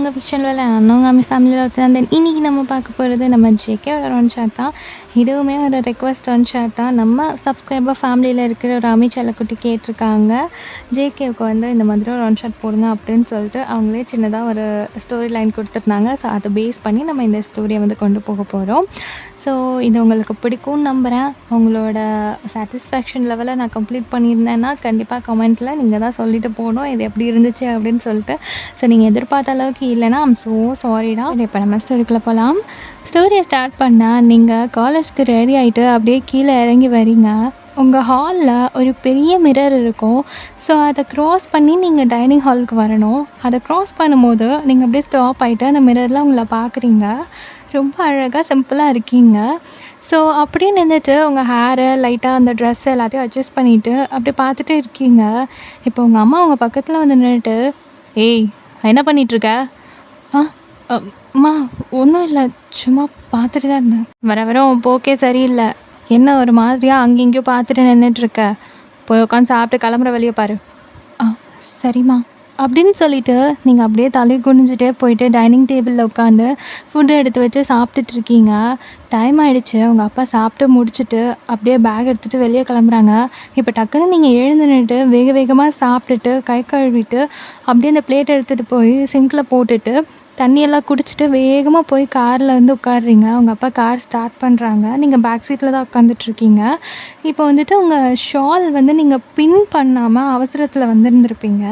உங்கள் ஃபிக்ஷன் வேலை நானும் அம்மி ஃபேமிலியில் ஒருத்தர். தென் இன்றைக்கி நம்ம பார்க்க போகிறது நம்ம ஜேகேவோட ஒன் ஷாட் தான். இதுவுமே ஒரு ரெக்வஸ்ட் ஒன் ஷாட் தான். நம்ம சப்ஸ்கிரைபர் ஃபேமிலியில் இருக்கிற ஒரு அமி செல்லக்குட்டி கேட்டிருக்காங்க, ஜேகேவுக்கு வந்து இந்த மாதிரி ஒரு ஒன் ஷாட் போடுங்க அப்படின்னு சொல்லிட்டு அவங்களே சின்னதாக ஒரு ஸ்டோரி லைன் கொடுத்துருந்தாங்க. ஸோ அதை பேஸ் பண்ணி நம்ம இந்த ஸ்டோரியை வந்து கொண்டு போக போகிறோம். ஸோ இது உங்களுக்கு பிடிக்கும்னு நம்புகிறேன். உங்களோட சாட்டிஸ்ஃபேக்ஷன் லெவலை நான் கம்ப்ளீட் பண்ணியிருந்தேன்னா கண்டிப்பாக கமெண்ட்டில் நீங்கள் தான் சொல்லிட்டு போகணும் இது எப்படி இருந்துச்சு அப்படின்னு சொல்லிட்டு. ஸோ நீங்கள் எதிர்பார்த்த அளவுக்கு இல்லைனா ஐம் ஸோ சாரிடா. இப்போ நம்ம ஸ்டோரிக்குள்ளே போகலாம். ஸ்டோரியை ஸ்டார்ட் பண்ணால் நீங்கள் காலேஜ்க்கு ரெடி ஆகிட்டு அப்படியே கீழே இறங்கி வரீங்க. உங்கள் ஹாலில் ஒரு பெரிய மிரர் இருக்கும். ஸோ அதை க்ராஸ் பண்ணி நீங்கள் டைனிங் ஹாலுக்கு வரணும். அதை க்ராஸ் பண்ணும்போது நீங்கள் அப்படியே ஸ்டாப் ஆகிட்டு அந்த மிரரில் உங்களை பார்க்குறீங்க. ரொம்ப அழகாக சிம்பிளாக இருக்கீங்க. ஸோ அப்படியே நின்றுட்டு உங்கள் ஹேரை லைட்டாக அந்த ட்ரெஸ் எல்லாத்தையும் அட்ஜஸ்ட் பண்ணிவிட்டு அப்படியே பார்த்துட்டு இருக்கீங்க. இப்போ உங்கள் அம்மா உங்கள் பக்கத்தில் வந்து நின்றுட்டு, ஏய் என்ன பண்ணிகிட்ருக்க? அம்மா ஒன்றும் இல்லை, சும்மா பார்த்துட்டு தான் இருந்தேன். வர வர உன் போக்கே சரியில்லை. என்ன ஒரு மாதிரியாக அங்கே இங்கேயும் பார்த்துட்டு நின்றுட்டுருக்க? போய் உட்காந்து சாப்பிட்டு கிளம்புற வழியை பாரு. சரிம்மா அப்படின்னு சொல்லிவிட்டு நீங்கள் அப்படியே தலை குனிஞ்சிட்டே போயிட்டு டைனிங் டேபிளில் உட்காந்து ஃபுட்டு எடுத்து வச்சு சாப்பிட்டுட்ருக்கீங்க. டைம் ஆகிடுச்சு. உங்கள் அப்பா சாப்பிட்டு முடிச்சுட்டு அப்படியே பேக் எடுத்துகிட்டு வெளியே கிளம்புறாங்க. இப்போ டக்குன்னு நீங்கள் எழுந்து நின்றுட்டு வேக வேகமாக சாப்பிட்டுட்டு கை கழுவிட்டு அப்படியே அந்த பிளேட் எடுத்துகிட்டு போய் சிங்கில் போட்டுட்டு தண்ணியெல்லாம் குடிச்சிட்டு வேகமாக போய் காரில் வந்து உட்காடுறீங்க. உங்கள் அப்பா கார் ஸ்டார்ட் பண்ணுறாங்க. நீங்கள் பேக் சீட்டில் தான் உட்காந்துட்ருக்கீங்க. இப்போ வந்துட்டு உங்கள் ஷால் வந்து நீங்கள் பின் பண்ணாமல் அவசரத்தில் வந்துருந்துருப்பீங்க.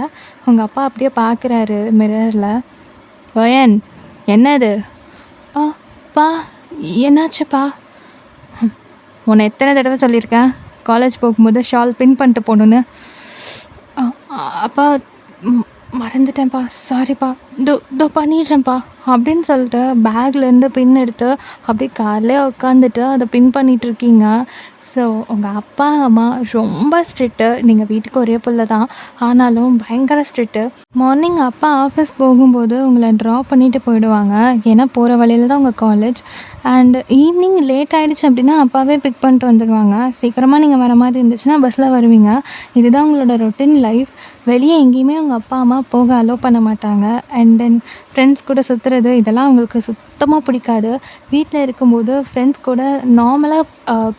உங்கள் அப்பா அப்படியே பார்க்குறாரு மிரரில். ஒயன் என்னது? பா என்னாச்சுப்பா? உன்னை எத்தனை தடவை சொல்லியிருக்கேன் காலேஜ் போகும்போது ஷால் பின் பண்ணிட்டு போகணுன்னு? அப்பா மறந்துட்டேன்ப்பா, சாரிப்பா, இதோ பண்ணிடுறேன்ப்பா அப்படின்னு சொல்லிட்டு பேக்லேருந்து பின் எடுத்து அப்படியே கார்லேயே உட்காந்துட்டு அதை பின் பண்ணிகிட்ருக்கீங்க. ஸோ உங்கள் அப்பா அம்மா ரொம்ப ஸ்ட்ரிக்ட்டு. நீங்கள் வீட்டுக்கு ஒரே பிள்ளை தான், ஆனாலும் பயங்கர ஸ்ட்ரிக்ட்டு. மார்னிங் அப்பா ஆஃபீஸ் போகும்போது உங்களை ட்ராப் பண்ணிவிட்டு போயிடுவாங்க. ஏன்னா போகிற வழியில் தான் உங்கள் காலேஜ். அண்ட் ஈவினிங் லேட் ஆகிடுச்சு அப்படின்னா அப்பாவே பிக் பண்ணிட்டு வந்துடுவாங்க. சீக்கிரமாக நீங்கள் வர மாதிரி இருந்துச்சுன்னா பஸ்ஸில் வருவீங்க. இதுதான் உங்களோட ரொட்டீன் லைஃப். வெளியே எங்கேயுமே உங்கள் அப்பா அம்மா போக அலோவ் பண்ண மாட்டாங்க. அண்ட் தென் ஃப்ரெண்ட்ஸ் கூட சுற்றுறது இதெல்லாம் அவங்களுக்கு சுத்தமாக பிடிக்காது. வீட்டில் இருக்கும்போது ஃப்ரெண்ட்ஸ் கூட நார்மலாக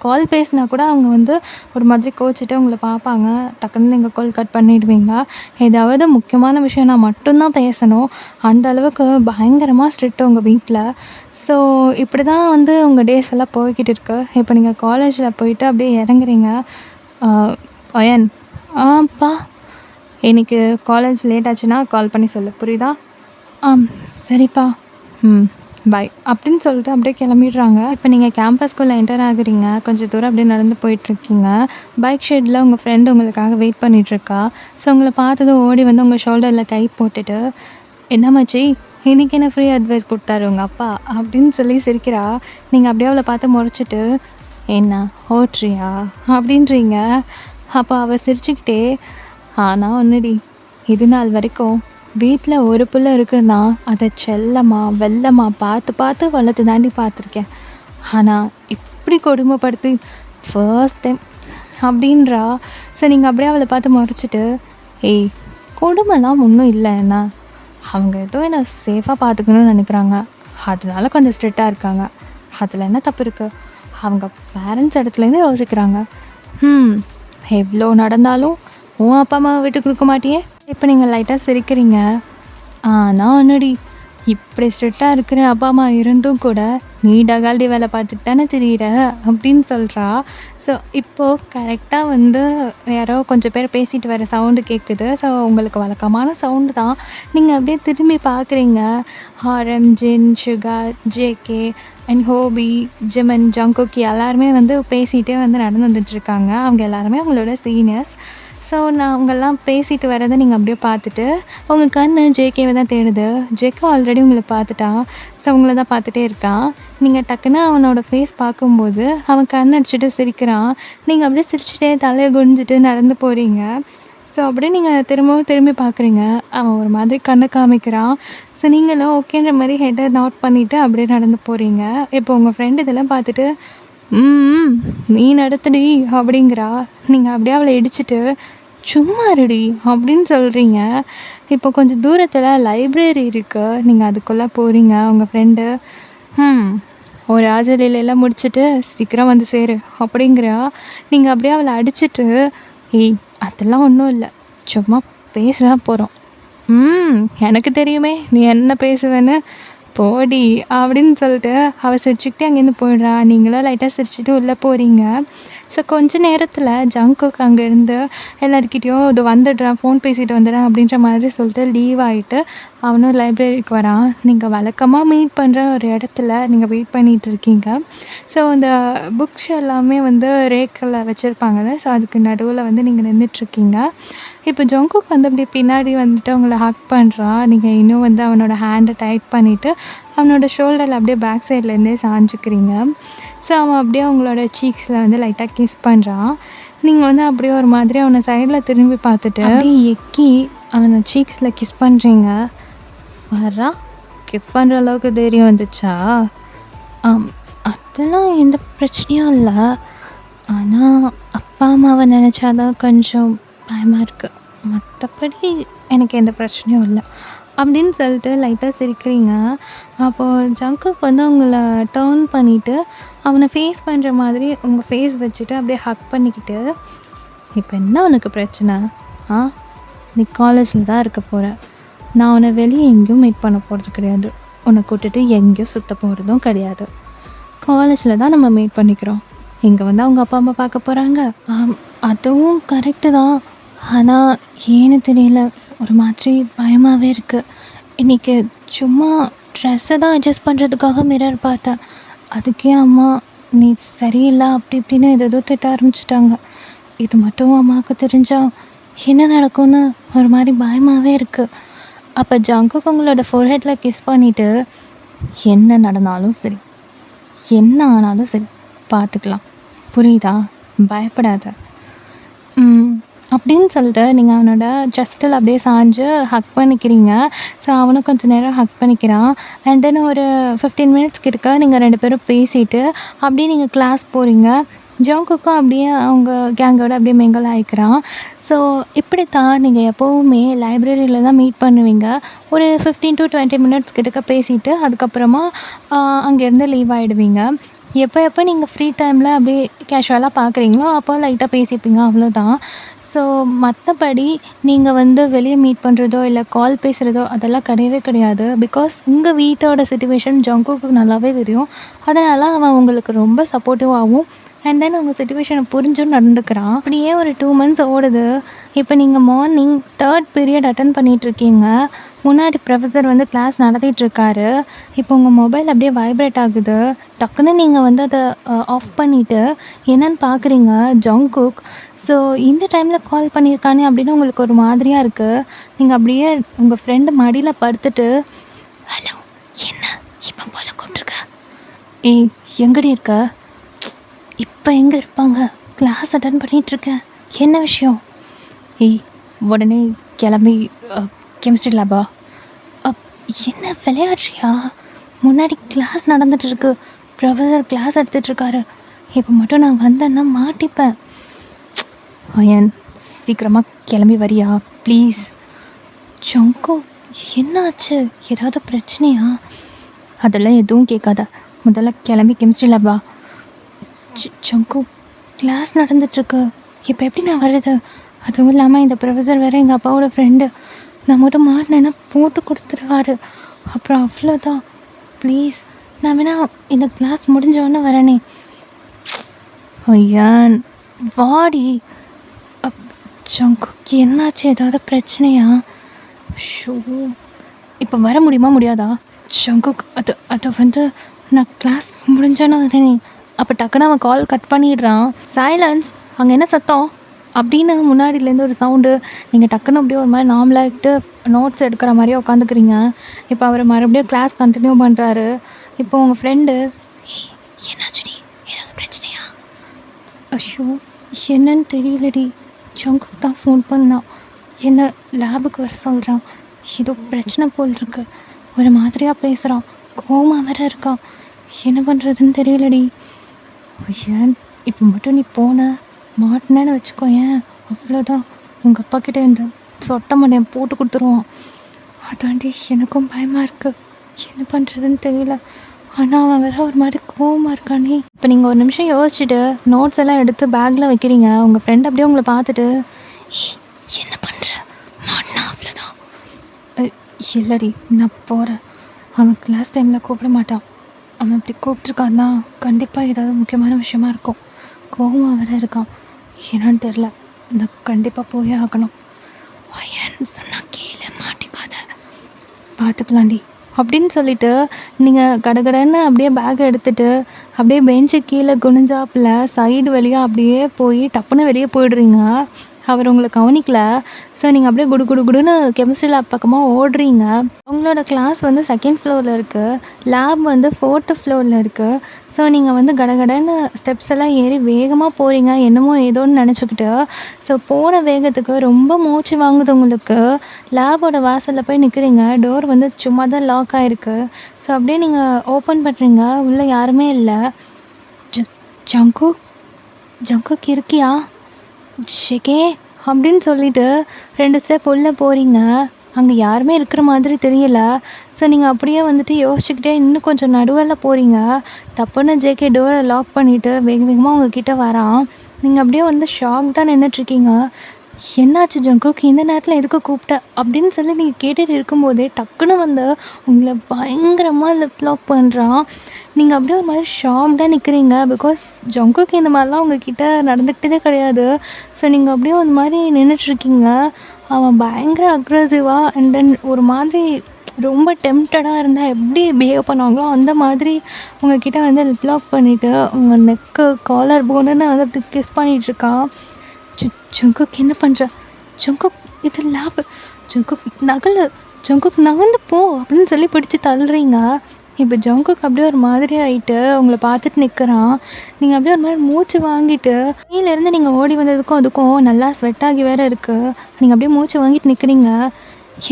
கால் பேசினா கூட அவங்க வந்து ஒரு மாதிரி கோச்சிட்டு உங்களை பார்ப்பாங்க. டக்குன்னு நீங்கள் கால் கட் பண்ணிடுவீங்க. ஏதாவது முக்கியமான விஷயம்னா மட்டும்தான் பேசணும். அந்த அளவுக்கு பயங்கரமாக ஸ்ட்ரிக்ட் உங்கள் வீட்டில். ஸோ இப்படி தான் வந்து உங்கள் டேஸ் எல்லாம் போய்கிட்டு இருக்கு. இப்போ நீங்கள் காலேஜில் போயிட்டு அப்படியே இறங்குறீங்க. ஒயன் அப்பா எனக்கு காலேஜ் லேட் ஆச்சுன்னா கால் பண்ணி சொல்லு, புரியுதா? சரிப்பா, பாய் அப்படின்னு சொல்லிட்டு அப்படியே கிளம்பிடுறாங்க. இப்போ நீங்கள் கேம்பஸ்குள்ளே என்டர் ஆகுறீங்க. கொஞ்சம் தூரம் அப்படியே நடந்து போயிட்டுருக்கீங்க. பைக் ஷெட்டில் உங்கள் ஃப்ரெண்டு உங்களுக்காக வெயிட் பண்ணிகிட்ருக்கா. ஸோ உங்களை பார்த்ததும் ஓடி வந்து உங்கள் ஷோல்டரில் கை போட்டுட்டு, என்ன மச்சி இன்றைக்கி என்ன ஃப்ரீ அட்வைஸ் கொடுத்தாரு உங்கள் அப்பா அப்படின்னு சொல்லி சிரிக்கிறா. நீங்கள் அப்படியே அவளை பார்த்து முறைச்சிட்டு, என்ன ஓட்றியா அப்படின்றீங்க. அப்போ அவள் சிரிச்சுக்கிட்டே, ஆனால் ஒன்றுடி, இது நாள் வரைக்கும் வீட்டில் ஒரு பிள்ளை இருக்குன்னா அதை செல்லமாக வெள்ளமாக பார்த்து பார்த்து வளர்த்து தாண்டி பார்த்துருக்கேன். ஆனால் இப்படி கொடுமைப்படுத்தி ஃபர்ஸ்ட் டைம் அப்படின்றா. ஸோ நீங்கள் அப்படியே அவளை பார்த்து முறைச்சிட்டு, ஏய் கொடுமைலாம் ஒன்றும் இல்லை, என்ன அவங்க ஏதோ என்னை சேஃபாக பார்த்துக்கணும்னு நினைக்கிறாங்க, அதனால கொஞ்சம் ஸ்ட்ரிக்டாக இருக்காங்க. அதில் என்ன தப்பு இருக்குது? அவங்க பேரண்ட்ஸ் இடத்துலேருந்து யோசிக்கிறாங்க. எவ்வளோ நடந்தாலும் உன் அப்பா அம்மாவை விட்டு கொடுக்க மாட்டியே. இப்போ நீங்கள் லைட்டாக சிரிக்கிறீங்க. ஆனால் ஒன்றுடி, இப்படி ஸ்ட்ரிக்டாக இருக்கிற அப்பா அம்மா இருந்தும் கூட நீ டகால்டி வேலை பார்த்துட்டு தானே தெரியுற அப்படின்னு சொல்கிறா. ஸோ இப்போது கரெக்டாக வந்து யாரோ கொஞ்சம் பேர் பேசிட்டு வர சவுண்டு கேட்குது. ஸோ உங்களுக்கு வழக்கமான சவுண்டு தான். நீங்கள் அப்படியே திரும்பி பார்க்குறீங்க. ஹாரம், ஜின், சுகா, ஜேகே அண்ட் ஹோபி, ஜிமன், ஜங்குக்கி எல்லாருமே வந்து பேசிகிட்டே வந்து நடந்து வந்துட்டுருக்காங்க. அவங்க எல்லாருமே அவங்களோட சீனியர்ஸ். ஸோ நான் அவங்கெல்லாம் பேசிட்டு வரதை நீங்கள் அப்படியே பார்த்துட்டு உங்கள் கண் ஜேகேவை தான் தேடுது. ஜேகே ஆல்ரெடி உங்களை பார்த்துட்டான். ஸோ உங்களை தான் பார்த்துட்டே இருக்கான். நீங்கள் டக்குன்னு அவனோட ஃபேஸ் பார்க்கும்போது அவன் கண் அடிச்சுட்டு சிரிக்கிறான். நீங்கள் அப்படியே சிரிச்சுட்டே தலையை குனிஞ்சிட்டு நடந்து போகிறீங்க. ஸோ அப்படியே நீங்கள் திரும்பவும் திரும்பி பார்க்குறீங்க. அவன் ஒரு மாதிரி கண்ணை காமிக்கிறான். ஸோ நீங்களும் ஓகேன்ற மாதிரி ஹெட்டை நோட் பண்ணிவிட்டு அப்படியே நடந்து போகிறீங்க. இப்போ உங்கள் ஃப்ரெண்டு இதெல்லாம் பார்த்துட்டு, நீ நடத்துடி அப்படிங்கிறா. நீங்கள் அப்படியே அவளை இடிச்சிட்டு, சும்மா இருடி அப்படின்னு சொல்கிறீங்க. இப்போ கொஞ்சம் தூரத்துல லைப்ரரி இருக்கு. நீங்க அதுக்குள்ள போறீங்க. உங்க ஃப்ரெண்டு, "ம். ஒரு ஆஜலிலைலாம் முடிச்சுட்டு சீக்கிரம் வந்து சேரு" அப்படிங்கிறா. நீங்க அப்படியே அவள அடிச்சுட்டு, "ஏய் அதெல்லாம் ஒண்ணும் இல்ல. சும்மா பேச தான் போறோம்." "ம். எனக்கு தெரியுமே நீ என்ன பேசுவேன்னு. போடி" அப்படின்னு சொல்லிட்டு அவ சிரிச்சுக்கிட்டே அங்கேருந்து போயிடுறா. நீங்களும் லைட்டா சிரிச்சுட்டு உள்ள போறீங்க. ஸோ கொஞ்ச நேரத்துல ஜங்குக் அங்கேருந்து எல்லார்கிட்டயும் "இதோ வந்துடுறேன், ஃபோன் பேசிட்டு வந்துடுறேன்" அப்படின்ற மாதிரி சொல்லிட்டு லீவ் ஆயிட்டு, அவனும் லைப்ரரிக்கு வரான். நீங்க வழக்கமா மீட் பண்ற ஒரு இடத்துல நீங்க வெயிட் பண்ணிட்டு இருக்கீங்க. ஸோ இந்த புக்ஸ் எல்லாமே வந்து ரேக்கில வச்சிருப்பாங்கல்ல. ஸோ அதுக்கு நடுவுல வந்து நீங்க நின்னுட்ருக்கீங்க. இப்போ ஜங்குக் வந்து அப்படியே பின்னாடி வந்துட்டு உங்கள ஹக் பண்றான். நீங்க இன்னும் வந்து அவனோட ஹேண்ட டைட் பண்ணிட்டு, அவனோட ஷோல்டர்ல அப்படியே பேக் சைட்லேருந்தே சாஞ்சுக்கிறீங்க. ஸோ அவன் அப்படியே அவங்களோட சீக்ஸ்ல வந்து லைட்டா கிஸ் பண்றான். நீங்க வந்து அப்படியே ஒரு மாதிரி அவன சைட்ல திரும்பி பார்த்துட்டு, அப்படியே எக்கி அவன சீக்ஸ்ல கிஸ் பண்றீங்க. பார்றா! கிஸ் பண்ற அளவுக்கு தைரியம் வந்துச்சா? ஆம். அதெல்லாம் எந்த பிரச்சனையும் இல்ல. ஆனா, அப்பா, அம்மாவ நெனச்சா தான் கொஞ்சம் பயமா இருக்கு. மத்தபடி எனக்கு எந்த பிரச்சனையும் இல்ல. அப்படின்னு சொல்லிட்டு லைட்டா சிரிக்கிறீங்க. அப்போ ஜங்குக் வந்து உங்கள டர்ன் பண்ணிட்டு, அவன ஃபேஸ் பண்ற மாதிரி உங்க ஃபேஸ் வச்சுட்டு அப்படியே ஹக் பண்ணிக்கிட்டு, "இப்ப என்ன உனக்கு பிரச்சனை? ஆ? நீ காலேஜ்ல தான் இருக்க போற. நான் உன்ன வெளிய எங்கேயும் மீட் பண்ண போறது கிடையாது. உன்ன கூட்டிட்டு எங்கேயும் சுத்த போறதும் கிடையாது. காலேஜ்ல தான் நம்ம மீட் பண்ணிக்கிறோம். இங்க வந்து அவங்க அப்பா, அம்மா பார்க்க போறாங்க." அதுவும் கரெக்ட்டு தான். ஆனா, ஏன்னு தெரியல. ஒரு மாதிரி பயமாவே இருக்கு. இன்னைக்கு சும்மா ட்ரெஸ்ஸ தான் அட்ஜஸ்ட் பண்றதுக்காக மிரர் பார்த்தேன். அதுக்கே அம்மா, "நீ சரியில்ல" அப்படி இப்படின்னு ஏதேதோ திட்ட ஆரம்பிச்சுட்டாங்க. இது மட்டும் அம்மாவுக்கு தெரிஞ்சா என்ன நடக்கும்னு ஒரு மாரி பயமாவே இருக்கு. அப்ப ஜங்குக் உங்களோட ஃபோர்ஹெட்ல கிஸ் பண்ணிட்டு, "என்ன நடந்தாலும் சரி, என்ன ஆனாலும் சரி, பார்த்துக்கலாம். புரியுதா? பயப்படாத." ம். அப்படின்னு சொல்லிட்டு நீங்க அவனோட செஸ்ட்டில அப்படியே சாஞ்சு ஹக் பண்ணிக்கிறீங்க. ஸோ அவனும் கொஞ்ச நேரம் ஹக் பண்ணிக்கிறான். அண்ட் தென் ஒரு 15 மினிட்ஸ் கிட்டக்க நீங்க 2 பேரும் பேசிட்டு, அப்படியே நீங்க கிளாஸ் போறீங்க. ஜங்குக்கும் அப்படியே அவங்க கேங்கோட அப்படியே மிங்கிள் ஆயிக்கிறான். ஸோ இப்படித்தான் நீங்க எப்பவுமே லைப்ரரியில தான் மீட் பண்ணுவீங்க. ஒரு 15 to 20 மினிட்ஸ் கிட்டக்க பேசிட்டு, அதுக்கப்புறமா அங்கேருந்து லீவ் ஆயிடுவீங்க. எப்ப நீங்க ஃப்ரீ டைம்ல அப்படியே கேஷுவலா பார்க்குறீங்களோ, அப்போ லைட்டா பேசிப்பீங்க அவ்வளோதான். ஸோ மத்தபடி நீங்க வந்து வெளிய மீட் பண்ணுறதோ, இல்ல கால் பேசுறதோ அதெல்லாம் கிடையவே கிடையாது. பிகாஸ் உங்க வீட்டோட சிச்சுவேஷன் ஜங்குக்கு நல்லாவே தெரியும். அதனால அவன் உங்களுக்கு ரொம்ப சப்போர்ட்டிவாவும் அண்ட் தென் உங்க சிச்சுவேஷன புரிஞ்சும் நடந்துக்கிறான். அப்படியே ஒரு 2 மந்த்ஸ் ஓடுது. இப்போ நீங்க மார்னிங் 3 பீரியட் அட்டெண்ட் பண்ணிட்டுருக்கீங்க. முன்னாடி ப்ரொஃபசர் வந்து கிளாஸ் நடத்திட்டுருக்காரு. இப்போ உங்க மொபைல் அப்படியே வைப்ரேட் ஆகுது. டக்குன்னு நீங்க வந்து அத ஆஃப் பண்ணிட்டு என்னன்னு பார்க்குறீங்க ஜங்குக். ஸோ இந்த டைம்ல கால் பண்ணியிருக்கானே அப்படின்னு உங்களுக்கு ஒரு மாதிரியா இருக்கு. நீங்க அப்படியே உங்க ஃப்ரெண்டு மடியில படுத்துட்டு, "ஹலோ, என்ன இவன் போல கூப்பிட்டுருக்க? ஏய் எங்கடி இருக்க? இப்ப எங்க இருப்பாங்க? கிளாஸ் அட்டெண்ட் பண்ணிட்டுருக்கேன். என்ன விஷயம்? ஏய் உடனே கிளம்பி அ கெமிஸ்ட்ரி லேபா? அப் என்ன விளையாடுறியா? முன்னாடி கிளாஸ் நடந்துட்டு இருக்கு. ப்ரொஃபசர் கிளாஸ் எடுத்துட்டு இருக்காரு. இப்போ மட்டும் நான் வந்தேன்னா மாட்டிப்பேன். அயன் சீக்கிரமா கிளம்பி வரியா ப்ளீஸ்." "ஜங்கு என்னாச்சு? ஏதாவது பிரச்சனையா?" "அதெல்லாம் எதுவும் கேட்காத. முதல்ல கிளம்பி கெமிஸ்ட்ரி லேப் வா." "ஜங்கு கிளாஸ் நடந்துட்டுருக்கு. இப்போ எப்படி நான் வர்றது? அதுவும் இல்லாமல் இந்த ப்ரொஃபஸர் வேறு எங்கள் அப்பாவோட ஃப்ரெண்டு. நான் மட்டும் மாட்டினேன்னா போட்டு கொடுத்துருவாரு. அப்புறம் அவ்வளோதான். ப்ளீஸ் நான் வேணா இந்த கிளாஸ் முடிஞ்சோடனே வரேனே." "ஐயன் வாடி." ஜங்குக்கு என்னாச்சு? ஏதாவது பிரச்சனையா? ஷோ இப்போ வர முடியுமா முடியாதா? ஜங்குக் அது அது வந்து நான் கிளாஸ் முடிஞ்சோன்னு வரேனே. அப்போ டக்குன்னு அவன் கால் கட் பண்ணிடுறான். "சைலன்ஸ், அங்கே என்ன சத்தம்?" அப்படின்னு முன்னாடியிலேருந்து ஒரு சவுண்டு. நீங்கள் டக்குன்னு அப்படியே ஒரு மாதிரி நார்மலாகிட்டு நோட்ஸ் எடுக்கிற மாதிரியே உட்காந்துக்கிறீங்க. இப்போ அவர் மறுபடியும் கிளாஸ் கண்டினியூ பண்ணுறாரு. இப்போ உங்கள் ஃப்ரெண்டு, "ஏய் என்னாச்சுடி? ஏதாவது பிரச்சனையா?" "ஐயோ என்னன்னு தெரியலடி. ஜங்குக் தான் ஃபோன் பண்ணான். என்ன லேபுக்கு வர சொல்கிறான். ஏதோ பிரச்சனை போல் இருக்கு. ஒரு மாதிரியாக பேசுகிறான். கோவமா வேற இருக்கான். என்ன பண்ணுறதுன்னு தெரியலடி." "ஐயன் இப்போ மட்டும் நீ போன மாட்டினேன்னு வச்சுக்கோயேன், அவ்வளோதான். உங்கள் அப்பா கிட்டே இந்த சொட்ட மண்டையன் போட்டு கொடுத்துருவான். அதாண்டி எனக்கும் பயமாக இருக்குது. என்ன பண்ணுறதுன்னு தெரியல. ஆனால் அவன் வேற ஒரு மாதிரி கோவமாக இருக்கானே. இப்போ நீங்கள் ஒரு நிமிஷம் யோசிச்சுட்டு நோட்ஸ் எல்லாம் எடுத்து பேக்கில் வைக்கிறீங்க. உங்கள் ஃப்ரெண்ட் அப்படியே உங்களை பார்த்துட்டு, "ஏய், என்ன பண்ணுற? மாட்டினா அவ்வளோதான்." இல்லடி, நான் போகிறேன். அவன் கிளாஸ் டைமில் கூப்பிட மாட்டான். அவன் இப்படி கூப்பிட்ருக்கான்னா கண்டிப்பாக ஏதாவது முக்கியமான விஷயமா இருக்கும். கோவமாக வேற இருக்கான். என்னன்னு தெரில. நான் கண்டிப்பாக போயே ஆகணும். ஏன்னு சொன்னால் கீழே மாட்டிக்காத, பார்த்துக்கலாண்டி அப்படின்னு சொல்லிட்டு நீங்கள் கடகடன்னு அப்படியே பேக் எடுத்துகிட்டு அப்படியே பெஞ்சு கீழே குனிஞ்சாப்புல சைடு வழியாக அப்படியே போய் டப்புன்னு வெளியே போயிடுறீங்க. அவர் உங்களை கவனிக்கல. ஸோ நீங்கள் அப்படியே குடு குடு குடுன்னு கெமிஸ்ட்ரி லேப் பக்கமாக ஓடுறீங்க. உங்களோட கிளாஸ் வந்து 2nd ஃப்ளோரில் இருக்குது. லேப் வந்து 4th ஃப்ளோரில் இருக்குது. ஸோ நீங்கள் வந்து கடகடன்னு ஸ்டெப்ஸ் எல்லாம் ஏறி வேகமாக போகிறீங்க, என்னமோ ஏதோன்னு நினச்சிக்கிட்டு. ஸோ போன வேகத்துக்கு ரொம்ப மூச்சு வாங்குது உங்களுக்கு. லேபோட வாசலில் போய் நிற்கிறீங்க. டோர் வந்து சும்மா தான் லாக் ஆகிருக்கு. ஸோ அப்படியே நீங்கள் ஓப்பன் பண்ணுறீங்க. உள்ளே யாருமே இல்லை. ஜங்குக் ஜங்குக் இருக்கியா? ஷெகே அப்படின்னு சொல்லிட்டு 2 ஸ்டெப் உள்ளே போகிறீங்க. அங்கே யாருமே இருக்கிற மாதிரி தெரியல. ஸோ நீங்கள் அப்படியே வந்துட்டு யோசிச்சுக்கிட்டே இன்னும் கொஞ்சம் நடுவில் போகிறீங்க. டப்புன்னு ஜேகே டோரை லாக் பண்ணிவிட்டு வேக வேகமாக உங்ககிட்ட வரான். நீங்கள் அப்படியே வந்து ஷாக்டாக நின்றுட்டுருக்கீங்க. என்னாச்சு ஜங்குக், இந்த நேரத்தில் எதுக்கு கூப்பிட்ட அப்படின்னு சொல்லி நீங்கள் கேட்டுட்டு இருக்கும்போதே டக்குன்னு வந்து உங்களை பயங்கரமாக லிப் லாக் பண்ணுறான். நீங்கள் அப்படியே ஒரு மாதிரி ஷாக்டாக நிற்கிறீங்க. பிகாஸ் ஜங்குக் இந்த மாதிரிலாம் உங்ககிட்ட நடந்துக்கிட்டதே கிடையாது. ஸோ நீங்கள் அப்படியே ஒரு மாதிரி நின்றுட்டுருக்கீங்க. அவன் பயங்கர அக்ரெசிவாக அண்ட் தென் ஒரு மாதிரி ரொம்ப டெம்ப்டடாக இருந்தால் எப்படி பிஹேவ் பண்ணுவாங்களோ அந்த மாதிரி உங்ககிட்ட வந்து லிப் லாக் பண்ணிவிட்டு உங்கள் நெக்கு காலர் போனுன்னு வந்து அப்படி கிஸ் பண்ணிகிட்ருக்கான். ஜங்குக் என்ன பண்ணுற? ஜங்குக் இது லேப். ஜங்குக் நகர்ந்து போ அப்படின்னு சொல்லி பிடிச்சி தள்ளுறீங்க. இப்போ ஜங்குக் அப்படியே ஒரு மாதிரி ஆகிட்டு உங்களை பார்த்துட்டு நிற்கிறான். நீங்கள் அப்படியே ஒரு மாதிரி மூச்சு வாங்கிட்டு கீழேருந்து நீங்கள் ஓடி வந்ததுக்கும் அதுக்கும் நல்லா ஸ்வெட் ஆகி வேறு இருக்குது. நீங்கள் அப்படியே மூச்சு வாங்கிட்டு நிற்கிறீங்க.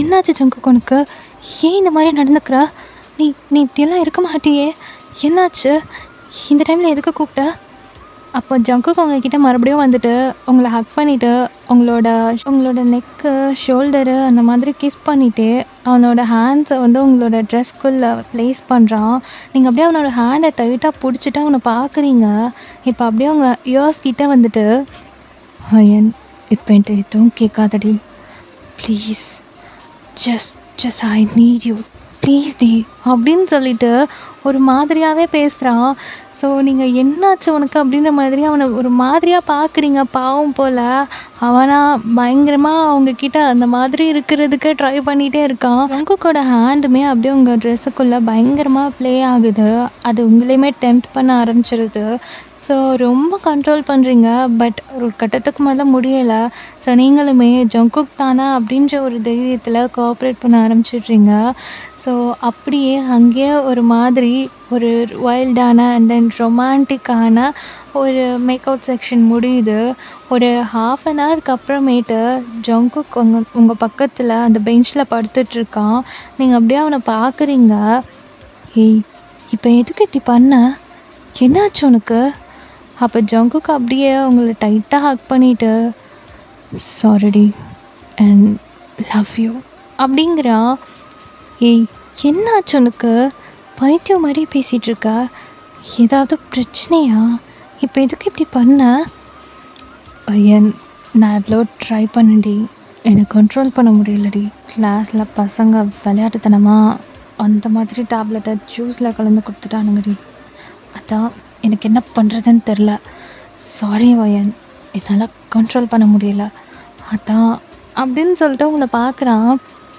என்னாச்சு ஜங்குக் உனக்கு? ஏன் இந்த மாதிரி நடந்துக்கிற? நீ இப்படியெல்லாம் இருக்க மாட்டியே, என்னாச்சு? இந்த டைமில் எதுக்கு கூப்பிட்ட? அப்போ ஜங்குக் உங்ககிட்ட மறுபடியும் வந்துட்டு உங்களை ஹக் பண்ணிவிட்டு உங்களோட நெக்கு ஷோல்டரு அந்த மாதிரி கிஸ் பண்ணிவிட்டு அவனோட ஹேண்ட்ஸை வந்து உங்களோட ட்ரெஸ்க்குள்ளே ப்ளேஸ் பண்ணுறான். நீங்கள் அப்படியே அவனோட ஹேண்டை டைட்டாக பிடிச்சிட்டு அவனை பார்க்குறீங்க. இப்போ அப்படியே அவங்க இயர்ஸ் கிட்டே வந்துட்டு, "அயன், இப்போ என்கிட்ட எதுவும் கேட்காதடி, please, just I need you, please டி" அப்படின்னு சொல்லிட்டு ஒரு மாதிரியாகவே பேசுகிறான். ஸோ நீங்கள் என்னாச்சு உனக்கு அப்படின்ற மாதிரி அவனை ஒரு மாதிரியாக பார்க்குறீங்க. பாவம் போல் அவனா பயங்கரமாக அவங்கக்கிட்ட அந்த மாதிரி இருக்கிறதுக்கு ட்ரை பண்ணிகிட்டே இருக்கான். ஜங்குக்கோட ஹேண்டுமே அப்படியே உங்கள் ட்ரெஸ்ஸுக்குள்ளே பயங்கரமாக ப்ளே ஆகுது. அது உங்களையுமே டெம்ப்ட் பண்ண ஆரம்பிச்சிருது. ஸோ ரொம்ப கண்ட்ரோல் பண்ணுறீங்க. பட் ஒரு கட்டத்துக்கு மேலே முடியலை. ஸோ நீங்களுமே ஜங்குக் தானா அப்படின்ற ஒரு தைரியத்தில் கோஆப்ரேட் பண்ண ஆரம்பிச்சிடுறீங்க. ஸோ அப்படியே அங்கேயே ஒரு மாதிரி ஒரு வைல்டான அண்ட் தென் ரொமான்டிக்கான ஒரு மேக் அவுட் செக்ஷன் முடியுது. ஒரு 1/2 அன் ஹவருக்கு அப்புறமேட்டு ஜங்குக் உங்கள் பக்கத்தில் அந்த பெஞ்சில் படுத்துட்ருக்கான். நீங்கள் அப்படியே அவனை பார்க்குறீங்க. "ஏய், இப்போ எதுக்கு இப்படி பண்ண? என்னாச்சு உனக்கு?" அப்போ ஜங்குக் அப்படியே உங்களை டைட்டாக ஹக் பண்ணிவிட்டு, "சாரிடி அண்ட் லவ் யூ" அப்படிங்கிறான். "ஏய், என்னாச்சு உனக்கு? பைத்தியம் மாதிரி பேசிகிட்ருக்க. ஏதாவது பிரச்சனையா? இப்போ எதுக்கு இப்படி பண்ண?" "அயன், நான் எவ்வளோ ட்ரை பண்ணடி, என்னை கண்ட்ரோல் பண்ண முடியலடி. கிளாஸில் பசங்க விளையாட்டுத்தனமாக அந்த மாதிரி டேப்லெட்டை ஜூஸில் கலந்து கொடுத்துட்டானுங்கடி. அதான் எனக்கு என்ன பண்ணுறதுன்னு தெரில. சாரி அயன், என்னால் கண்ட்ரோல் பண்ண முடியல. அதான்" அப்படின்னு சொல்லிட்டு உங்களை பார்க்குறான்.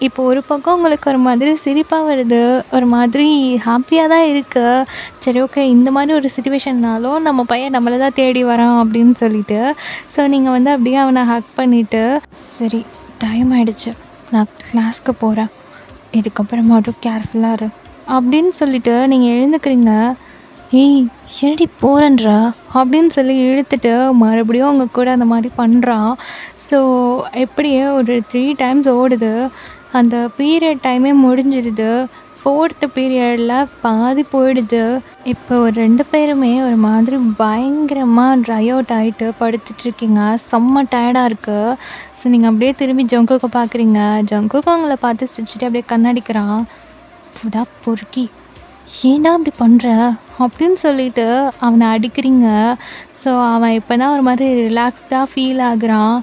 இப்போ ஒரு பக்கம் உங்களுக்கு ஒரு மாதிரி சிரிப்பாக வருது, ஒரு மாதிரி ஹாப்பியாக தான் இருக்குது. சரி, ஓகே, இந்த மாதிரி ஒரு சிச்சுவேஷன்னாலும் நம்ம பையன் நம்மளை தான் தேடி வரான் அப்படின்னு சொல்லிட்டு. ஸோ நீங்கள் வந்து அப்படியே அவனை ஹக் பண்ணிவிட்டு, "சரி, டைம் ஆகிடுச்சு, நான் கிளாஸ்க்கு போகிறேன். இதுக்கப்புறமா அதுவும் கேர்ஃபுல்லாக இரு" அப்படின்னு சொல்லிட்டு நீங்கள் எழுந்துக்கிறீங்க. "ஏய், என்னடி போகிறேன்றா?" அப்படின்னு சொல்லி இழுத்துட்டு மறுபடியும் அவங்க கூட அந்த மாதிரி பண்ணுறான். ஸோ எப்படியே ஒரு 3 டைம்ஸ் ஓடுது. அந்த பீரியட் டைமே முடிஞ்சிடுது. 4th பீரியட்ல பாதி போயிடுது. இப்போ ஒரு 2 பேருமே ஒரு மாதிரி பயங்கரமா ட்ரை அவுட் ஆயிட்டு படுத்துட்ருக்கீங்க. செம்ம டயர்டா இருக்கு. ஸோ நீங்க அப்படியே திரும்பி ஜங்குக்க பார்க்குறீங்க. ஜங்குக்கும் உங்கள பார்த்து சிரிச்சுட்டு அப்படியே கண்ணடிக்கிறான். "போடா பொறுக்கி! ஏன்டா இப்படி பண்ற?" அப்படின்னு சொல்லிட்டு அவன அடிக்கிறீங்க. ஸோ அவன் இப்போ தான் ஒரு மாதிரி ரிலாக்ஸ்டா ஃபீல் ஆகுறான்.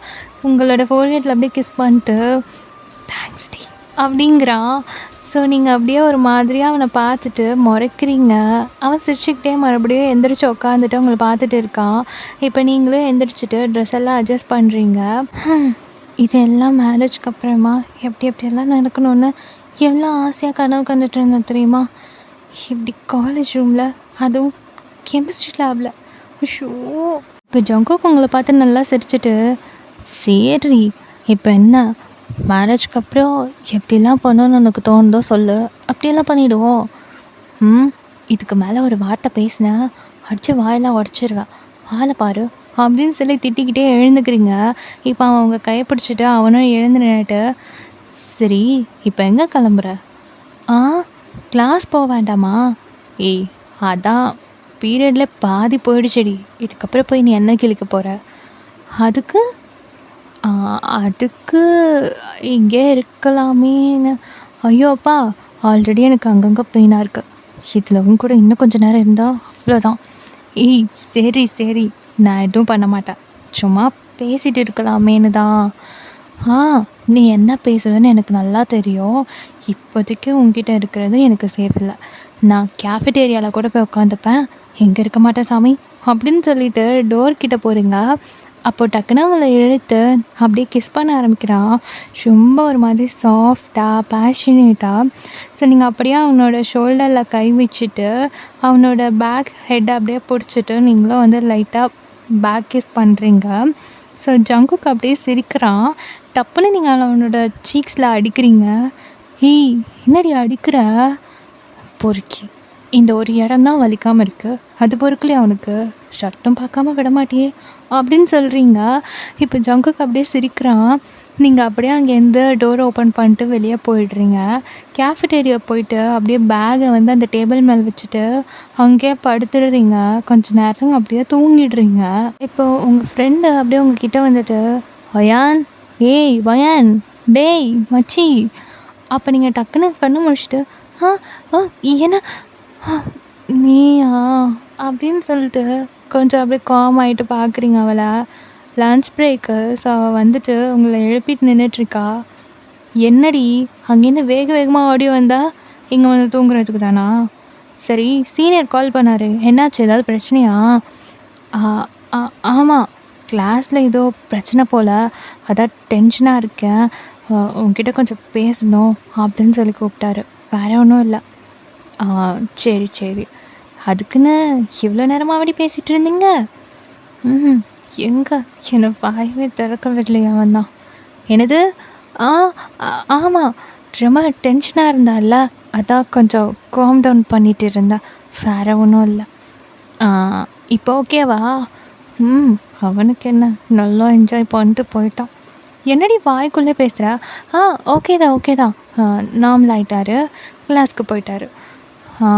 உங்களோட ஃபோர்ஹெட்ல அப்படியே கிஸ் பண்ணிட்டு, "தேங்க்ஸ் டி" அப்படிங்கிறான். ஸோ நீங்க அப்படியே ஒரு மாதிரியா அவன பார்த்துட்டு முறைக்கிறீங்க. அவன் சிரிச்சுக்கிட்டே மறுபடியும் எந்திரிச்சு உட்காந்துட்டு உங்கள பார்த்துட்டு இருக்கான். இப்போ நீங்களும் எந்திரிச்சுட்டு ட்ரெஸ் எல்லாம் அட்ஜஸ்ட் பண்ணுறீங்க. இதெல்லாம் மேரேஜ்க்கு அப்புறமா எப்படி எப்படியெல்லாம் நடக்கணும்னு எவ்வளோ ஆசையாக கனவு கண்டுட்டு இருந்தேன் தெரியுமா? இப்படி காலேஜ் ரூமில், அதுவும் கெமிஸ்ட்ரி லேபில். ஐயோ! இப்போ ஜங்குக் உங்கள பார்த்து நல்லா சிரிச்சுட்டு, "சரி இப்போ என்ன? மேரேஜ்க்கு அப்புறம் எப்படிலாம் பண்ணணும்னு உனக்கு தோணுதோ சொல்லு. அப்படியெல்லாம் பண்ணிடுவோம். இதுக்கு மேலே ஒரு வார்த்தை பேசினேன், அடிச்சு வாயெல்லாம் உடச்சிருவேன். ஆளை பாரு" அப்படின்னு சொல்லி திட்டிக்கிட்டே எழுந்துக்கிறீங்க. இப்போ அவன் உங்க கையை பிடிச்சிட்டு அவனும் எழுந்து நின்னுட்டு, "சரி இப்போ எங்கே கிளம்புற?" "ஆ கிளாஸ் போக வேண்டாமா?" "ஏய் அதான் பீரியட்ல பாதி போயிடுச்சுடி. இதுக்கப்புறம் போய் நீ என்ன கிழிக்க போற?" "அதுக்கு ஆ அதுக்கு இங்கே இருக்கலாமேன்னு." "ஐயோ அப்பா! ஆல்ரெடி எனக்கு அங்கங்கே பெயினாக இருக்கு. இதில் உன் கூட இன்னும் கொஞ்சம் நேரம் இருந்தால் அவ்வளோதான்." "ஏய் சரி சரி, நான் எதுவும் பண்ண மாட்டேன். சும்மா பேசிட்டு இருக்கலாமேன்னு தான்." "ஆ நீ என்ன பேசுறன்னு எனக்கு நல்லா தெரியும். இப்போதைக்கு உன்கிட்ட இருக்கிறது எனக்கு சேஃப் இல்லை. நான் கேஃபெட்டேரியாவில் கூட போய் உட்காந்துப்பேன். எங்கே இருக்க மாட்டேன் சாமி." அப்படின்னு சொல்லிட்டு டோர் கிட்ட போகிறீங்க. அப்போ டக்குன்னு அவளை இழுத்து அப்படியே கிஸ் பண்ண ஆரம்பிக்கிறான். ரொம்ப ஒரு மாதிரி சாஃப்டாக பேஷனேட்டாக. ஸோ நீங்கள் அப்படியே அவனோட ஷோல்டரில் கை வச்சுட்டு அவனோட பேக் ஹெட்டை அப்படியே பிடிச்சிட்டு நீங்களும் வந்து லைட்டாக பேக் கிஸ் பண்ணுறீங்க. ஸோ ஜங்குக் அப்படியே சிரிக்கிறான். டப்புன்னு நீங்கள் அவனோட சீக்ஸில் அடிக்கிறீங்க. "ஏய் என்னடி அடிக்கிற? பொறுக்கி! இந்த ஒரு இடம் தான் வலிக்காமல் இருக்கு. அது பொறுக்கலையா அவனுக்கு? ரத்தம் பார்க்காம விட மாட்டியே" அப்படின்னு சொல்கிறீங்க. இப்போ ஜங்குக் அப்படியே சிரிக்கிறான். நீங்கள் அப்படியே அங்கேருந்து டோர் ஓப்பன் பண்ணிட்டு வெளியே போயிடுறீங்க. கேஃபெட்டேரியா போயிட்டு அப்படியே பேகை வந்து அந்த டேபிள் மேலே வச்சுட்டு அங்கேயே படுத்துடுறீங்க. கொஞ்ச நேரம் அப்படியே தூங்கிடுறீங்க. இப்போ உங்கள் ஃப்ரெண்டு அப்படியே உங்ககிட்ட வந்துட்டு, "வயான், ஏய் வயான், டேய் மச்சி." அப்போ நீங்கள் டக்குன்னு கண்ணு முழிச்சிட்டு, "ஆ ஆ என்ன? நீயா?" அப்படின்னு சொல்லிட்டு கொஞ்சம் அப்படியே காம் ஆகிட்டு பார்க்குறீங்க அவளை. Lunch break. ஸோ அவள் வந்துட்டு உங்களை எழுப்பிட்டு நின்றுட்டுருக்கா. "என்னடி அங்கேருந்து வேக வேகமாக ஓடி வந்தா? இங்கே வந்து தூங்குறதுக்கு தானா? சரி சீனியர் கால் பண்ணாரு, என்னாச்சு? ஏதாவது பிரச்சனையா?" "ஆ ஆ ஆமாம், கிளாஸில் ஏதோ பிரச்சனை போல், அதான் டென்ஷனாக இருக்கேன். உன்கிட்ட கொஞ்சம் பேசணும்" அப்படின்னு சொல்லி கூப்பிட்டாரு. வேறு ஒன்றும் இல்லை. "ஆ சரி சரி. அதுக்குன்னு இவ்வளோ நேரமாவாடி பேசிகிட்டு இருந்தீங்க?" எங்கே என்னை வாயவே திறக்க விடலையே அவன் தான்." "என்னது? ஆ ஆமாம், ரொம்ப டென்ஷனாக இருந்தால, அதான் கொஞ்சம் காம் டவுன் பண்ணிட்டு இருந்தேன். வேறு ஒன்றும் இல்லை." "இப்போ ஓகேவா?" அவனுக்கு என்ன, நல்லா என்ஜாய் பண்ணிட்டு போயிட்டான். "என்னடி வாய்க்குள்ளே பேசுகிற?" ஓகே தான் ஓகே தான். நார்மல் ஆகிட்டாரு, கிளாஸ்க்கு போயிட்டாரு." "ஆ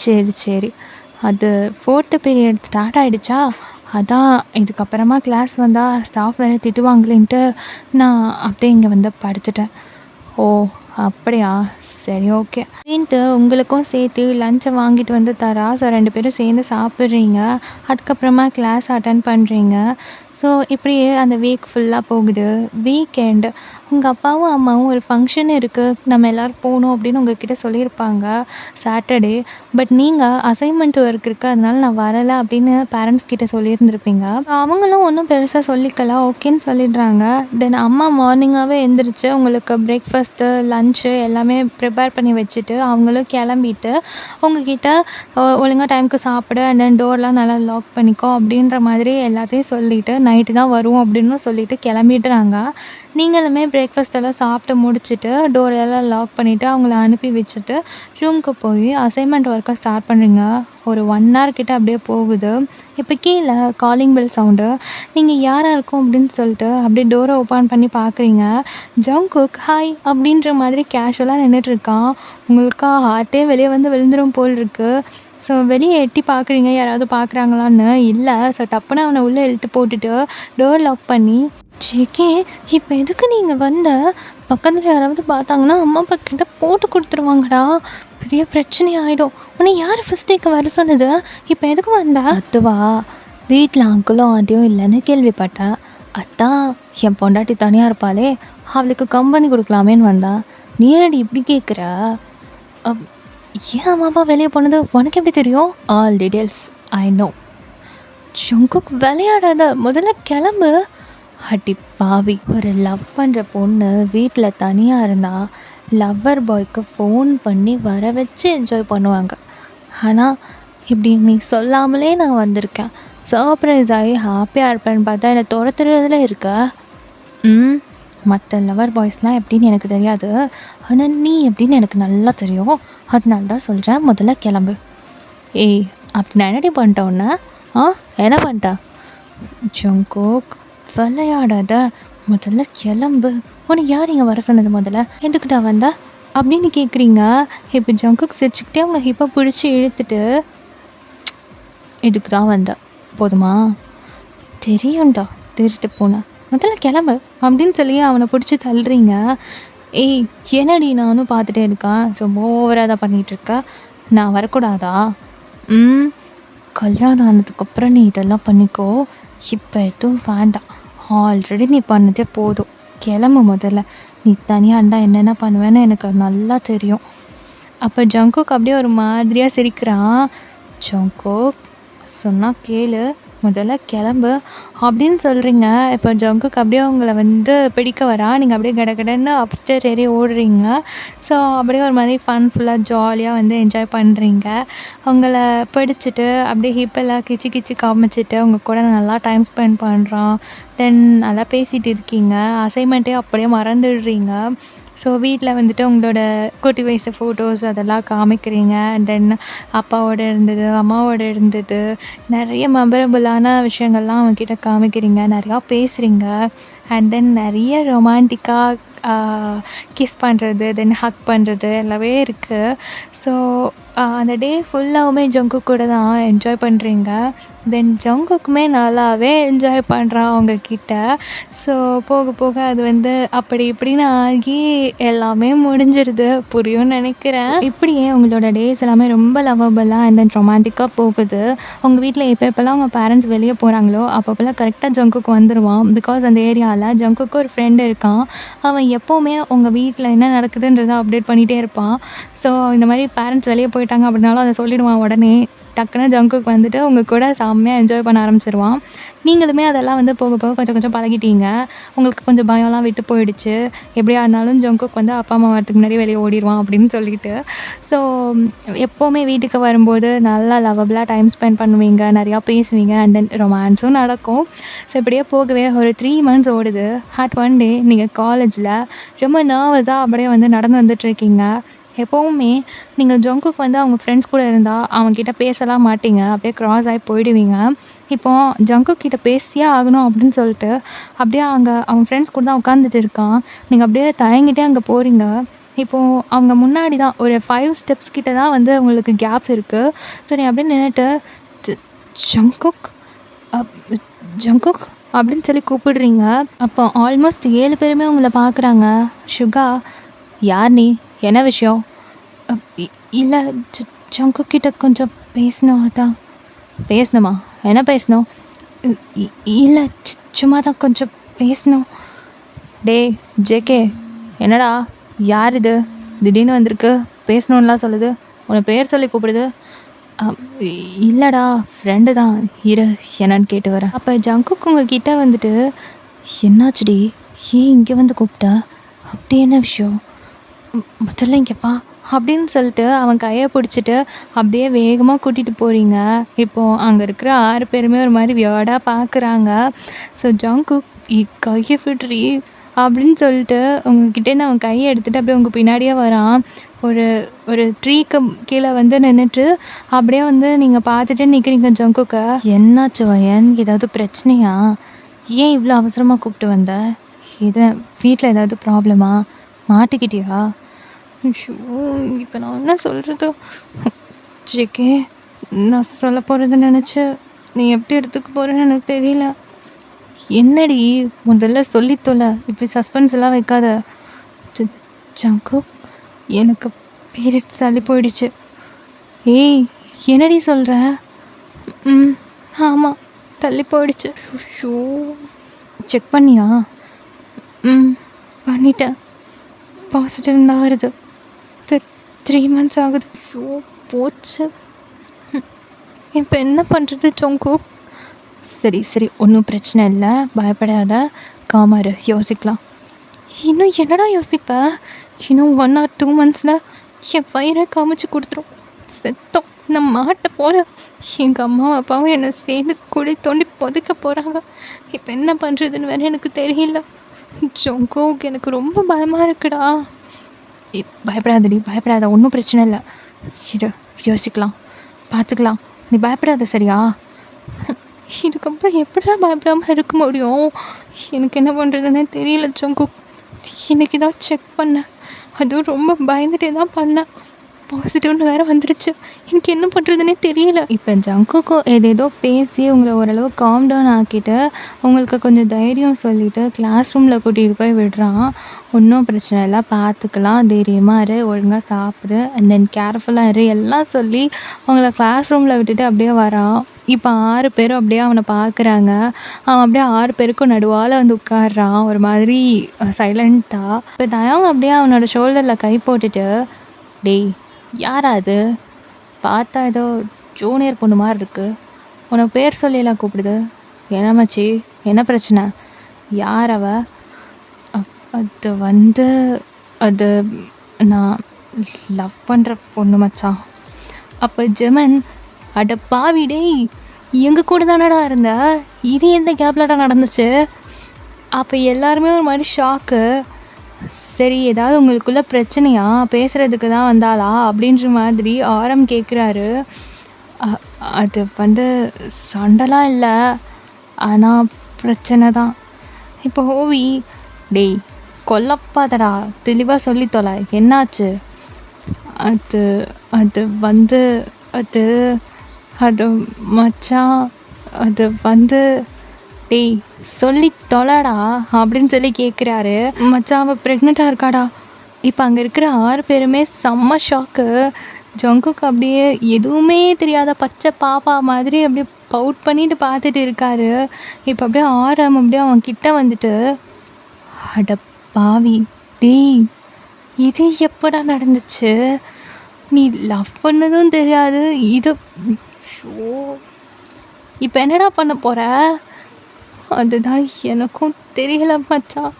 சரி சரி. அது 4th பீரியட் ஸ்டார்ட் ஆகிடுச்சா, அதான் இதுக்கப்புறமா கிளாஸ் வந்தால் ஸ்டாஃப் வேறு திட்டுவாங்களேன்ட்டு நான் அப்படியே இங்கே வந்து படுத்துட்டேன்." "ஓ அப்படியா, சரி ஓகே." அப்படின்ட்டு உங்களுக்கும் சேர்த்து லஞ்சை வாங்கிட்டு வந்து தரா. ஸோ 2 பேரும் சேர்ந்து சாப்பிட்றீங்க. அதுக்கப்புறமா கிளாஸ் அட்டன் பண்ணுறீங்க. ஸோ இப்படியே அந்த வீக் ஃபுல்லாக போகுது. வீக்கெண்டு உங்கள் அப்பாவும் அம்மாவும் ஒரு ஃபங்க்ஷன் இருக்குது, நம்ம எல்லோரும் போகணும் அப்படின்னு உங்ககிட்ட சொல்லியிருப்பாங்க சாட்டர்டே. பட் நீங்கள் அசைன்மெண்ட் ஒர்க் இருக்குது, அதனால நான் வரலை அப்படின்னு பேரண்ட்ஸ் கிட்ட சொல்லியிருந்திருப்பீங்க. அவங்களும் ஒன்றும் பெருசாக சொல்லிக்கல, ஓகேன்னு சொல்லிடுறாங்க. தென் அம்மா மார்னிங்காகவே எழுந்திரிச்சு உங்களுக்கு பிரேக்ஃபாஸ்ட்டு லன்ச்சு எல்லாமே ப்ரிப்பேர் பண்ணி வச்சுட்டு அவங்களும் கிளம்பிட்டு உங்ககிட்ட ஒழுங்காக டைமுக்கு சாப்பிடு, அண்ட் தென் டோர்லாம் நல்லா லாக் பண்ணிக்கோ அப்படின்ற மாதிரி எல்லாத்தையும் சொல்லிவிட்டு நைட்டு தான் வருவோம் அப்படின்னு சொல்லிட்டு கிளம்பிடுறாங்க. நீங்களுமே பிரேக்ஃபாஸ்ட் எல்லாம் சாப்பிட்டு முடிச்சுட்டு, டோர் எல்லாம் லாக் பண்ணிவிட்டு அவங்கள அனுப்பி வச்சுட்டு ரூமுக்கு போய் அசைன்மெண்ட் ஒர்க்கை ஸ்டார்ட் பண்ணுறீங்க. ஒரு 1 ஹவர் கிட்ட அப்படியே போகுது. இப்போ கீழே காலிங் பெல் சவுண்டு. நீங்கள் யாராக இருக்கும் அப்படின்னு சொல்லிட்டு அப்படியே டோரை ஓப்பன் பண்ணி பார்க்குறீங்க. ஜங்குக் ஹாய் அப்படின்ற மாதிரி கேஷுவலாக நின்றுட்டுருக்கான். உங்களுக்கா ஹார்ட்டே வெளியே வந்து விழுந்துரும் போல் இருக்கு. ஸோ வெளியே எட்டி பார்க்குறீங்க யாராவது பார்க்குறாங்களான்னு. இல்லை. ஸோ டப்புன்னு அவனை உள்ளே இழுத்து போட்டுட்டு டோர் லாக் பண்ணி, ஜேகே இப்போ எதுக்கு நீங்கள் வந்த? பக்கத்தில் யாராவது பார்த்தாங்கன்னா அம்மா அப்பா கிட்ட போட்டு கொடுத்துருவாங்கடா, பெரிய பிரச்சனை ஆகிடும். உன்னை யார் ஃபஸ்ட் டேக்கு வர சொன்னது? இப்போ எதுக்கு வந்த? அதுவா, வீட்டில் அங்கிளும் ஆண்டியும் இல்லைன்னு கேள்விப்பட்டேன். அதான் என் பொண்டாட்டி தனியாக இருப்பாளே, அவளுக்கு கம்பெனி கொடுக்கலாமேன்னு வந்தேன். நீ என்னடி இப்படி கேட்குற? ஏன் அம்மா அப்பா வெளியே போனது உனக்கு எப்படி தெரியும்? All details I know. Jungkook விளையாடாத, முதல்ல கிளம்பு. அடி பாவி, ஒரு லவ் பண்ணுற பொண்ணு வீட்டில் தனியாக இருந்தால் லவ்வர் பாய்க்கு ஃபோன் பண்ணி வர வச்சு என்ஜாய் பண்ணுவாங்க. ஆனால் இப்படி நீ சொல்லாமலே நான் வந்திருக்கேன். சர்ப்ரைஸ் ஆகி ஹாப்பியாக இருப்பேன்னு பார்த்தா என்னை துரத்துறதுல இருக்க. மற்ற லவர் பாய்ஸ்லாம் எப்படின்னு எனக்கு தெரியாது, ஆனால் நீ எப்படின்னு எனக்கு நல்லா தெரியும். அதனால தான் சொல்கிறேன், முதல்ல கிளம்பு. ஏய், அப்படி நான் என்னடி பண்ணிட்டேன் உன்னை? என்ன பண்ணிட்டா? ஜங்குக் விளையாடாத, முதல்ல கிளம்பு. உனக்கு யார் இங்கே வர சொன்னது? முதல்ல எதுக்கிட்ட வந்தா அப்படின்னு கேட்குறீங்க. இப்போ ஜங்குக் சிரிச்சுக்கிட்டே அவங்க ஹிப்பை பிடிச்சி இழுத்துட்டு, இதுக்கு தான் வந்தா போதுமா? தெரியும்டா, திருட்டு போனேன், முதல்ல கிளம்பு அப்படின்னு சொல்லி அவனை பிடிச்சி தள்ளுறீங்க. ஏய் என்னடி, நானும் பார்த்துட்டே இருக்கேன், ரொம்ப ஓவராக தான் பண்ணிகிட்ருக்க. நான் வரக்கூடாதா? கல்யாணம் ஆனதுக்கப்புறம் நீ இதெல்லாம் பண்ணிக்கோ, இப்போ எதுவும் வேண்டாம். ஆல்ரெடி நீ பண்ணதே போதும், கிளம்பு முதல்ல. நீ தனியாக இருந்தால் என்னென்ன பண்ணுவேன்னு எனக்கு நல்லா தெரியும். அப்போ ஜங்குக் அப்படியே ஒரு மாதிரியாக சிரிக்கிறான். ஜங்குக் சொன்னால் கேளு, முதல்ல கிளம்பு அப்படின்னு சொல்கிறீங்க. இப்போ ஜங்குக் அப்படியே உங்களை வந்து பிடிக்க வரா. நீங்கள் அப்படியே கடகடன்னு அப்ஸ்டேர் ஏறி ஓடுறீங்க. ஸோ அப்படியே ஒரு மாதிரி ஃபுல்லாக ஜாலியாக வந்து என்ஜாய் பண்ணுறீங்க. அவங்கள பிடிச்சிட்டு அப்படியே ஹிப்பெல்லாம் கிச்சு கிச்சு காமிச்சிட்டு அவங்க கூட நல்லா டைம் ஸ்பெண்ட் பண்ணுறான். தென் நல்லா பேசிகிட்டு இருக்கீங்க. அசைன்மெண்ட்டே அப்படியே மறந்துடுறீங்க. ஸோ வீட்டில் வந்துட்டு உங்களோட குட்டி வயசு ஃபோட்டோஸ் அதெல்லாம் காமிக்கிறீங்க. அண்ட் தென் அப்பாவோட இருந்தது, அம்மாவோட இருந்தது, நிறைய மெமரபுளான விஷயங்கள்லாம் அவங்கக்கிட்ட காமிக்கிறீங்க. நிறையா பேசுகிறீங்க. அண்ட் தென் நிறைய ரொமான்டிக்காக கிஸ் பண்ணுறது, தென் ஹக் பண்ணுறது எல்லாமே இருக்குது. ஸோ அந்த டே ஃபுல்லாகவுமே ஜங்குக் கூட தான் என்ஜாய் பண்ணுறீங்க. தென் ஜங்குக்குமே நல்லாவே என்ஜாய் பண்ணுறான் அவங்கக்கிட்ட. ஸோ போக போக அது வந்து அப்படி இப்படின்னு ஆகி எல்லாமே முடிஞ்சிருது. புரியும்னு நினைக்கிறேன். இப்படியே உங்களோட டேஸ் எல்லாமே ரொம்ப லவ்வபுளாக அண்ட் தென் ரொமான்டிக்காக போகுது. உங்கள் வீட்டில் எப்போல்லாம் உங்கள் பேரண்ட்ஸ் வெளியே போகிறாங்களோ அப்போல்லாம் கரெக்டாக ஜங்குக் வந்துடுவான். பிகாஸ் அந்த ஏரியாவில் ஜங்குக்கு ஒரு ஃப்ரெண்டு இருக்கான். அவன் எப்போவுமே உங்கள் வீட்டில் என்ன நடக்குதுன்றதை அப்டேட் பண்ணிகிட்டே இருப்பான். ஸோ இந்த மாதிரி பேரண்ட்ஸ் வெளியே போயிட்டாங்க அப்படின்னாலும் அதை சொல்லிவிடுவான் உடனே. டக்குன்னு ஜங்குக் வந்துட்டு உங்கள் கூட செம்மையாக என்ஜாய் பண்ண ஆரம்பிச்சிருவான். நீங்களுமே அதெல்லாம் வந்து போக போக கொஞ்சம் கொஞ்சம் பழகிட்டீங்க. உங்களுக்கு கொஞ்சம் பயம்லாம் விட்டு போயிடுச்சு. எப்படியா இருந்தாலும் ஜங்குக் வந்து அப்பா அம்மா வரதுக்கு முன்னாடி வெளியே ஓடிடுவான் அப்படின்னு சொல்லிட்டு. ஸோ எப்போவுமே வீட்டுக்கு வரும்போது நல்லா லவ்வபுளாக டைம் ஸ்பெண்ட் பண்ணுவீங்க, நிறையா பேசுவீங்க, அண்ட் தென் ரொமான்ஸும் நடக்கும். ஸோ இப்படியே போகவே ஒரு 3 months ஓடுது. அட் ஒன் டே நீங்கள் காலேஜில் ரொம்ப நர்வஸாக அப்படியே வந்து நடந்து வந்துட்டுருக்கீங்க. எப்போவுமே நீங்கள் ஜங்குக் வந்து அவங்க ஃப்ரெண்ட்ஸ் கூட இருந்தால் அவங்கக்கிட்ட பேசலாம் மாட்டீங்க, அப்படியே க்ராஸ் ஆகி போயிடுவீங்க. இப்போது ஜங்குக் கிட்ட பேசியே ஆகணும் அப்படின்னு சொல்லிட்டு அப்படியே அங்கே அவன் ஃப்ரெண்ட்ஸ் கூட தான் உட்காந்துட்டு இருக்கான். நீங்கள் அப்படியே தயங்கிட்டே அங்கே போகிறீங்க. இப்போது அவங்க முன்னாடி தான் ஒரு 5 steps கிட்ட தான் வந்து உங்களுக்கு கேப்ஸ் இருக்குது. ஸோ நீ அப்படியே நின்றுட்டு ஜங்குக் ஜங்குக் அப்படின்னு சொல்லி கூப்பிடுறீங்க. அப்போ ஆல்மோஸ்ட் 7 பேருமே உங்களை பார்க்குறாங்க. சுகா, யார் நீ? என்ன விஷயம்? இல்லை, ஜங்குக் கிட்ட கொஞ்சம் பேசணும். அதான். பேசணுமா? என்ன பேசணும்? இல்லை, சும்மா தான் கொஞ்சம் பேசணும். டேய் ஜேகே, என்னடா யார் இது திடீர்னு வந்திருக்கு, பேசணுன்னெலாம் சொல்லுது, உன்னை பேர் சொல்லி கூப்பிடுது? இல்லைடா, ஃப்ரெண்டு தான், இரு என்னன்னு கேட்டு வரேன். அப்போ ஜங்குக் உங்ககிட்ட வந்துட்டு, என்னாச்சுடி, ஏன் இங்கே வந்து கூப்பிட்ட, அப்படி என்ன விஷயம், முதல்ல இங்கே வா அப்படின்னு சொல்லிட்டு அவன் கையை பிடிச்சிட்டு அப்படியே வேகமாக கூட்டிகிட்டு போகிறீங்க. இப்போது அங்கே இருக்கிற 6 பேருமே ஒரு மாதிரி வியர்டாக பார்க்குறாங்க. ஸோ ஜங்குக் கையை விட்றி அப்படின்னு சொல்லிட்டு உங்ககிட்டேருந்து அவன் கையை எடுத்துகிட்டு அப்படியே உங்கள் பின்னாடியே வரான். ஒரு ஒரு ட்ரீக்கு கீழே வந்து நின்றுட்டு அப்படியே வந்து நீங்கள் பார்த்துட்டே நிற்கிறீங்க ஜங்குக்கை. என்னாச்சு வயன், ஏதாவது பிரச்சனையா? ஏன் இவ்வளோ அவசரமாக கூப்பிட்டு வந்த? இது வீட்டில் ஏதாவது ப்ராப்ளமா? மாட்டிக்கிட்டியா? ஐயோ! இப்போ நான் என்ன சொல்கிறது? ஜேகே, நான் சொல்ல போகிறத நினச்சி நீ எப்படி எடுத்துக்க போகிறேன்னு எனக்கு தெரியல. என்னடி, முதல்ல சொல்லி தொலை, இப்படி சஸ்பென்ஸ் எல்லாம் வைக்காத. ஜங்குக், எனக்கு பீரியட்ஸ் தள்ளி போயிடுச்சு. ஏய், என்னடி சொல்கிற? ஆமாம், தள்ளி போயிடுச்சு. ஷோ, செக் பண்ணியா? பண்ணிட்டேன். பாசிட்டிவ் தான் வருது. 3 months ஆகுது. ஷோ, போச்சு. இப்போ என்ன பண்ணுறது ஜங்குக்? சரி சரி, ஒன்றும் பிரச்சனை இல்லை, பயப்படாத, காமாரு, யோசிக்கலாம். இன்னும் என்னடா யோசிப்ப? இன்னும் 1 or 2 monthsல என் வயிறை காமிச்சு கொடுத்துரும். செத்தோம், நான் மாட்ட போகிறேன். எங்கள் அம்மாவும் அப்பாவும் என்னை சேர்ந்து குழி தோண்டி புதைக்க போகிறாங்க. இப்போ என்ன பண்ணுறதுன்னு வேறு எனக்கு தெரியல. ஜங்குக், எனக்கு ரொம்ப பயமாக இருக்குடா. பயப்படாதடி, பயப்படாத, ஒன்றும் பிரச்சனை இல்லை. இரு, யோசிக்கலாம், பார்த்துக்கலாம், நீ பயப்படாத, சரியா? இதுக்கப்புறம் எப்படிடா பயப்படாமல் இருக்க முடியும்? எனக்கு என்ன பண்ணுறதுன்னே தெரியல ஜங்குக். இன்றைக்கி தான் செக் பண்ணேன், அதுவும் ரொம்ப பயந்துட்டே தான் பண்ணேன். பாசிட்டிவ்னு வேறு வந்துடுச்சு. எனக்கு என்ன பண்ணுறதுனே தெரியல. இப்போ ஜங்குக்கு ஏதேதோ பேசி உங்களை ஓரளவு காம் டவுன் ஆக்கிட்டு உங்களுக்கு கொஞ்சம் தைரியம் சொல்லிவிட்டு கிளாஸ் ரூமில் கூட்டிகிட்டு போய் விடுறான். ஒன்றும் பிரச்சனை இல்லை, பார்த்துக்கலாம், தைரியமாக இரு, ஒழுங்காக சாப்பிடு, அண்ட் தென் கேர்ஃபுல்லாக இரு எல்லாம் சொல்லி அவங்கள கிளாஸ் ரூமில் விட்டுட்டு அப்படியே வரான். இப்போ 6 பேரும் அப்படியே அவனை பார்க்குறாங்க. அவன் அப்படியே 6 பேருக்கும் நடுவால் வந்து உட்காடுறான், ஒரு மாதிரி சைலண்ட்டாக. இப்போ தயவங்க அப்படியே அவனோட ஷோல்டரில் கை போட்டுட்டு, டேய், யாரா அது? பார்த்தா ஏதோ ஜூனியர் பொண்ணு மாதிரி இருக்கு. உனக்கு பேர் சொல்லியெல்லாம் கூப்பிடுது. என்ன மச்சி, என்ன பிரச்சனை? யார் அவ? அது வந்து அது நான் லவ் பண்ணுற பொண்ணு மச்சான். அப்போ ஜெமன், அட பாவி டேய், எங்கள் கூட தானடா இருந்த, இது எந்த கேப்லடா நடந்துச்சு? அப்போ எல்லாருமே ஒரு மாதிரி ஷாக்கு. சரி, ஏதாவது உங்களுக்குள்ள பிரச்சனையா, பேசுகிறதுக்கு தான் வந்தாளா அப்படின்ற மாதிரி ஆரம் கேட்குறாரு. அது வந்து சண்டைலாம் இல்லை, ஆனால் பிரச்சனை தான். இப்போ ஓவி, டேய் கொல்லப்பாதடா, தெளிவாக சொல்லி தொலை, என்னாச்சு? அது அது வந்து அது அது மச்சான், அது வந்து டேய் சொல்லி தொலைடா அப்படின்னு சொல்லி கேட்குறாரு. மச்சான், அவள் ப்ரெக்னெண்ட்டாக இருக்காடா. இப்போ அங்கே இருக்கிற 6 பேருமே செம்ம ஷாக்கு. ஜங்குக்கு அப்படியே எதுவுமே தெரியாத பச்சை பாப்பா மாதிரி அப்படியே பவுட் பண்ணிட்டு பார்த்துட்டு இருக்காரு. இப்போ அப்படியே ஆரம் அப்படியே அவன் கிட்ட வந்துட்டு, அட பாவி டேய், இது எப்படா நடந்துச்சு? நீ லவ் பண்ணதும் தெரியாது, இது ஷோ, இப்போ என்னடா பண்ண போகிற? அதுதான் எனக்கும் தெரியல மச்சான்,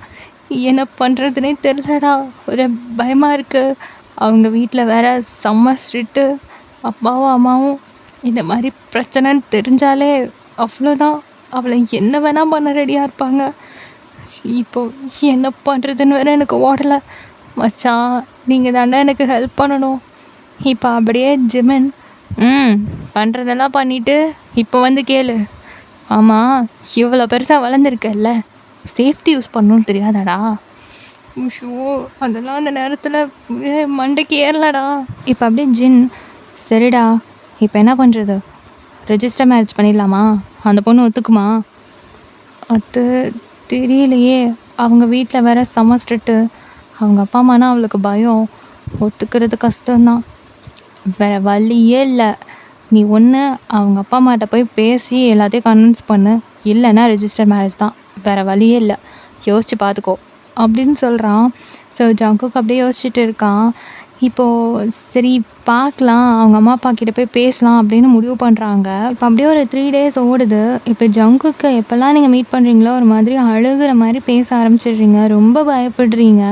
என்ன பண்ணுறதுனே தெரிலடா, ஒரு பயமாக இருக்குது. அவங்க வீட்டில் வேற செம்ம ஸ்ட்ரிக்ட்டு. அப்பாவும் அம்மாவும் இந்த மாதிரி பிரச்சனைன்னு தெரிஞ்சாலே அவ்வளோதான், அவளை என்ன வேணால் பண்ண ரெடியாக இருப்பாங்க. இப்போது என்ன பண்ணுறதுன்னு வேற எனக்கு ஓடலை. மச்சான், நீங்கள் தானே எனக்கு ஹெல்ப் பண்ணணும். இப்போ அப்படியே ஜிமன், பண்ணுறதெல்லாம் பண்ணிவிட்டு இப்போ வந்து கேளு. ஆமாம், இவ்வளோ பெருசாக வளர்ந்துருக்கல்ல, சேஃப்டி யூஸ் பண்ணணும்னு தெரியாதாடா? ஷோ, அதெல்லாம் அந்த நேரத்தில் மண்டைக்கு ஏறலடா. இப்போ அப்படியே ஜின், சரிடா, இப்போ என்ன பண்ணுறது? ரெஜிஸ்டர் மேரேஜ் பண்ணிடலாமா? அந்த பொண்ணு ஒத்துக்குமா? அது தெரியலையே, அவங்க வீட்டில் வேற செம்ம ஸ்ட்ரிக்ட்டு. அவங்க அப்பா அம்மானா அவளுக்கு பயம், ஒத்துக்கிறது கஷ்டம்தான். வேறு வழியே இல்லை, நீ ஒன்று அவங்க அப்பா அம்மாட்ட போய் பேசி எல்லாத்தையும் கன்வின்ஸ் பண்ணு, இல்லைன்னா ரெஜிஸ்டர் மேரேஜ் தான், வேறு வழியே இல்லை, யோசிச்சு பார்த்துக்கோ அப்படின்னு சொல்கிறான். ஸோ ஜங்குக்கு அப்படியே யோசிச்சுட்டு இருக்கான். இப்போது சரி பார்க்கலாம். அவங்க அம்மா, அப்பா கிட்ட போய் பேசலாம் அப்படின்னு முடிவு பண்றாங்க. இப்ப அப்படியே ஒரு 3 டேஸ் ஓடுது. இப்ப ஜங்குக்க எப்பலாம் நீங்க மீட் பண்றீங்களோ, ஒரு மாதிரி அழுகுற மாரி பேச ஆரம்பிச்சுடுறீங்க. ரொம்ப பயப்படுறீங்க.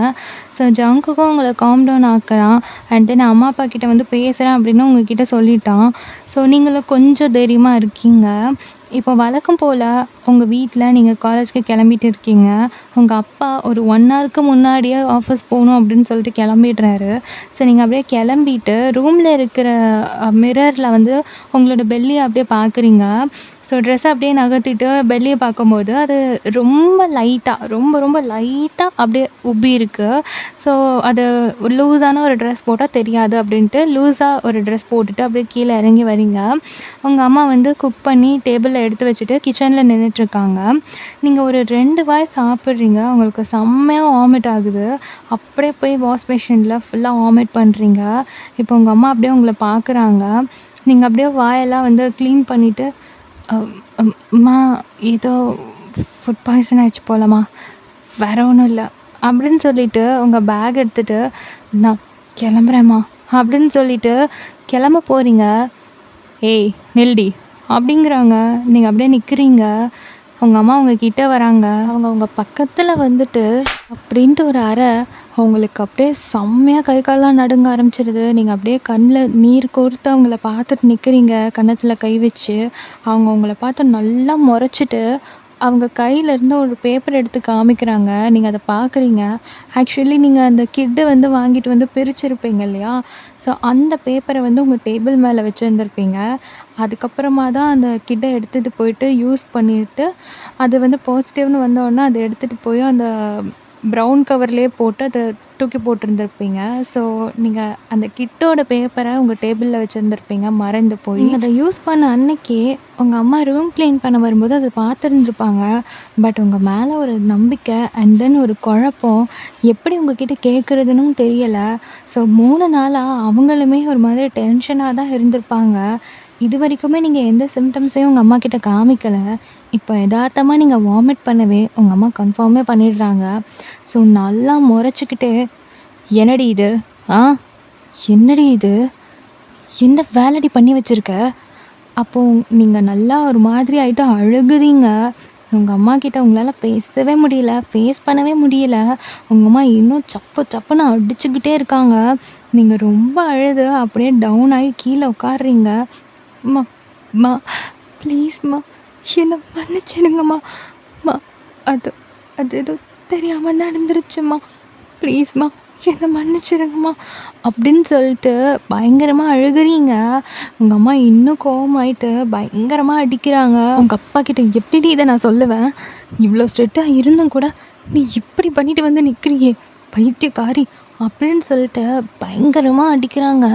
ஸோ ஜங்குக்கும் உங்கள காம் டவுன் ஆக்குறான். அண்ட் தென் அம்மா, அப்பா கிட்ட வந்து பேசுறேன் அப்படின்னு உங்ககிட்ட சொல்லிட்டான். ஸோ நீங்களும் கொஞ்சம் தைரியமா இருக்கீங்க. இப்போ வழக்கம் போல உங்க வீட்ல நீங்க காலேஜ்க்கு கிளம்பிட்டு இருக்கீங்க. உங்க அப்பா ஒரு 1 ஹவருக்கு முன்னாடியே ஆஃபீஸ் போணும் அப்படின்னு சொல்லிட்டு கிளம்பிடுறாரு. ஸோ நீங்க அப்படியே கிளம்பிட்டு ரூம்ல இருக்கிற மிரர்ல வந்து உங்களோட பெல்லிய அப்படியே பார்க்குறீங்க. ஸோ ட்ரெஸ்ஸ அப்படியே நகர்த்திட்டு பெல்லிய பார்க்கும்போது, அது ரொம்ப லைட்டா ரொம்ப ரொம்ப லைட்டா அப்படியே உப்பி இருக்கு. ஸோ அது லூஸான ஒரு ட்ரெஸ் போட்டா தெரியாது அப்படின்ட்டு, லூஸா ஒரு ட்ரெஸ் போட்டுட்டு அப்படியே கீழ இறங்கி வரீங்க. உங்க அம்மா வந்து குக் பண்ணி டேபிள்ல எடுத்து வச்சுட்டு கிச்சன்ல நின்னுட்ருக்காங்க. நீங்க ஒரு 2 வாய் சாப்பிட்றீங்க. உங்களுக்கு செம்மையா வாமிட் ஆகுது. அப்படியே போய் வாஷ் பேஷன்ல ஃபுல்லா வாமிட் பண்றீங்க. இப்போ உங்க அம்மா அப்படியே உங்கள பார்க்குறாங்க. நீங்க அப்படியே வாயெல்லாம் வந்து கிளீன் பண்ணிட்டு, அம் அம் "அம்மா ஏதோ ஃபுட் பாய்சன் ஆயிடுச்சு போலம்மா. வேற ஒண்ணும் இல்ல." அப்படின்னு சொல்லிட்டு உங்க பேக் எடுத்துட்டு, "நான் கிளம்புறேன்ம்மா." அப்படின்னு சொல்லிட்டு கிளம்ப போறீங்க. "ஏய் நில்டி" அப்படிங்கிறாங்க. நீங்க அப்படியே நிக்கிறீங்க. உங்க அம்மா உங்க கிட்ட வராங்க. அவங்க உங்க பக்கத்துல வந்துட்டு அப்படின்ட்டு ஒரு அறை. அவங்களுக்கு அப்படியே செம்மையா கை கால்லாம் நடுங்க ஆரம்பிச்சிடுது. நீங்க அப்படியே கண்ல நீர் கோர்த்து அவங்கள பார்த்துட்டு நிக்கிறீங்க, கன்னத்துல கை வச்சு. அவங்க உங்கள பார்த்து நல்லா மொறச்சிட்டு, அவங்க கையில இருந்து ஒரு பேப்பர் எடுத்து காமிக்கிறாங்க. நீங்க அத பார்க்குறீங்க. ஆக்சுவலி நீங்க அந்த கிட்ட வந்து வாங்கிட்டு வந்து பிரிச்சிருப்பீங்க இல்லையா? ஸோ அந்த பேப்பர வந்து உங்க டேபிள் மேல வச்சிருந்திருப்பீங்க. அதுக்கப்புறமா தான் அந்த கிட்ட எடுத்துட்டு போயிட்டு யூஸ் பண்ணிட்டு, அது வந்து பாசிட்டிவ்னு வந்தோனே அத எடுத்துட்டு போய் அந்த ப்ரவுன் கவர்லயே போட்டு அத தூக்கி போட்டிருந்திருப்பீங்க. ஸோ நீங்க அந்த கிட்டோட பேப்பர உங்க டேபிள்ல வச்சிருந்திருப்பீங்க மறந்து போய். நீங்க அத யூஸ் பண்ண அன்னைக்கே உங்க அம்மா ரூம் கிளீன் பண்ண வரும்போது அத பார்த்துருந்துருப்பாங்க. பட் உங்க மேல ஒரு நம்பிக்கை அண்ட் தென் ஒரு குழப்பம். எப்படி உங்ககிட்ட கேட்குறதுன்னும் தெரியல. ஸோ 3 நாளா அவங்களுமே ஒரு மாதிரி டென்ஷனா தான் இருந்திருப்பாங்க. இதுவரைக்குமே நீங்க எந்த சிம்ப்டம்ஸையும் உங்க அம்மாகிட்ட காமிக்கல. இப்ப எதார்த்தமா நீங்க வாமிட் பண்ணவே உங்க அம்மா கன்ஃபார்மே பண்ணிடுறாங்க. ஸோ நல்லா மொறச்சுக்கிட்டு, "என்னடி இது? ஆ? என்னடி இது? என்ன வேலைடி பண்ணி வச்சிருக்க?" அப்போ நீங்க நல்லா ஒரு மாதிரி ஆயிட்டு அழுகுறீங்க. உங்க அம்மாகிட்ட உங்களால பேசவே முடியல. ஃபேஸ் பண்ணவே முடியல. உங்க அம்மா இன்னும் சப்பு சப்புன்னு அடிச்சுக்கிட்டே இருக்காங்க. நீங்க ரொம்ப அழுது அப்படியே டவுன் ஆயி கீழ உட்கார்றீங்க. "அம்மா அம்மா ப்ளீஸ்மா என்ன மன்னிச்சிடுங்கம்மா. அம்மா அது அது ஏதோ தெரியாம நடந்துருச்சும்மா. ப்ளீஸ்மா என்ன மன்னிச்சிடுங்கம்மா." அப்படின்னு சொல்லிட்டு பயங்கரமா அழுகுறீங்க. உங்க அம்மா இன்னும் கோவமாயிட்டு பயங்கரமா அடிக்கிறாங்க. உங்க அப்பாகிட்ட எப்படிடி இத நான் சொல்லுவேன்? இவ்ளோ ஸ்ட்ரிக்ட்டா இருந்தும் கூட நீ இப்படி பண்ணிட்டு வந்து நிக்கிறியே பைத்தியக்காரி! அப்படின்னு சொல்லிட்டு பயங்கரமா அடிக்கிறாங்க.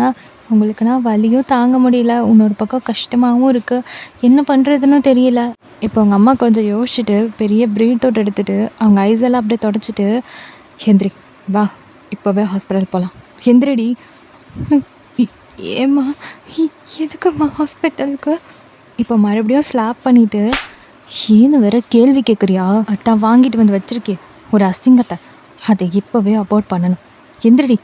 உங்களுக்குன்னா வலியும் தாங்க முடியல. இன்னொரு பக்கம் கஷ்டமாவும் இருக்கு. என்ன பண்றதுன்னு தெரியல. இப்போ உங்க அம்மா கொஞ்சம் யோசிச்சுட்டு பெரிய பிரீத் அவுட் எடுத்துட்டு அவங்க ஐஸ் எல்லாம் அப்படியே தொடச்சிட்டு, "எந்திரி வா இப்போவே ஹாஸ்பிட்டல் போலாம். எந்திரிடி." "ம், இ- ஏம்மா இ- எதுக்கும்மா ஹாஸ்பிட்டலுக்கு?" இப்போ மறுபடியும் ஸ்லாப் பண்ணிட்டு, "ஏன்னு வேற கேள்வி கேட்குறியா? அதான் வாங்கிட்டு வந்து வச்சிருக்கே ஒரு அசிங்கத்தை, அதை இப்போவே அபார்ட் பண்ணணும். எந்திரிடி."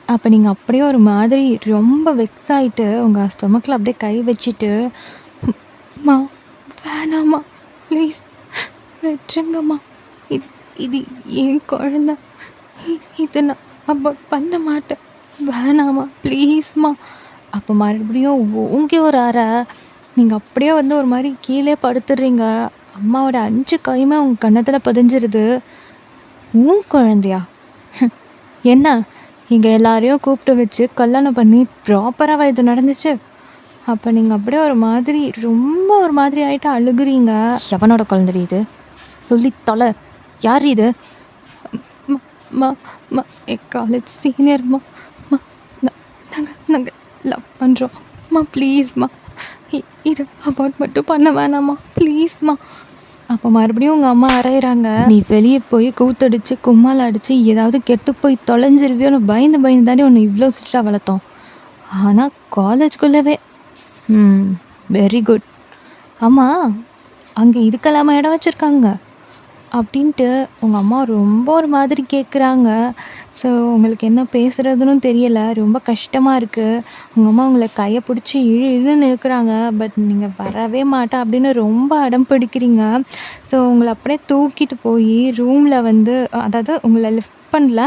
அப்போ நீங்கள் அப்படியே ஒரு மாதிரி ரொம்ப வெக்ஸ் ஆயிட்டு உங்கள் ஸ்டொமக்கில் அப்படியே கை வச்சுட்டு, "அம்மா வேணாம்மா ப்ளீஸ் விட்டுருங்கம்மா. இது இது என் குழந்த. இதை நான் அபார்ட் பண்ண மாட்டேன். வேணாம்மா ப்ளீஸ்மா." அப்போ மறுபடியும் ஓங்கி ஒரு அறை. நீங்கள் அப்படியே வந்து ஒரு மாதிரி கீழே படுத்துடுறீங்க. அம்மாவோட 5 கையுமே உங்கள் கன்னத்தில் பதிஞ்சிருது. "உன் குழந்தையா? என்ன இங்கே எல்லாரையும் கூப்பிட்டு வச்சு கல்யாணம் பண்ணி ப்ராப்பராக இது நடந்துச்சு?" அப்போ நீங்கள் அப்படியே ஒரு மாதிரி ரொம்ப ஒரு மாதிரி ஆயிட்டு அழுகுறீங்க. "எவனோட குழந்தைடி இது? சொல்லி தொலை. யார் இது?" "மா மா மா என் காலேஜ் சீனியர்மா. மா நாங்கள் லவ் பண்ணுறோம். மா ப்ளீஸ்மா இதை அபார்ட் மட்டும் பண்ண வேணாம்மா ப்ளீஸ்மா." அப்போ மறுபடியும் உங்கள் அம்மா அரைகிறாங்க. "நீ வெளியே போய் கூத்தடிச்சு கும்மால் அடித்து ஏதாவது கெட்டு போய் தொலைஞ்சிருவியோன்னு பயந்து பயந்து தானே உன்னை இவ்வளோ ஸ்ட்ரிக்டாக வளர்த்தோம். ஆனால் காலேஜ்குள்ளவே வெரி குட். ஆமாம் அங்கே இதுக்கெல்லாமா இடம் வச்சுருக்காங்க? அப்படின்ட்டு உங்க அம்மா ரொம்ப ஒரு மாதிரி கேட்குறாங்க. ஸோ உங்களுக்கு என்ன பேசுறதுன்னு தெரியல. ரொம்ப கஷ்டமா இருக்கு. உங்க அம்மா உங்கள கைய பிடிச்சு இழு இழுன்னு இழுக்குறாங்க. பட் நீங்க வரவே மாட்டேன் அப்படின்னு ரொம்ப அடம் பிடிக்கிறீங்க. ஸோ உங்கள அப்படியே தூக்கிட்டு போய் ரூம்ல வந்து அதாவது உங்கள லிஃப்ட் பண்ணல.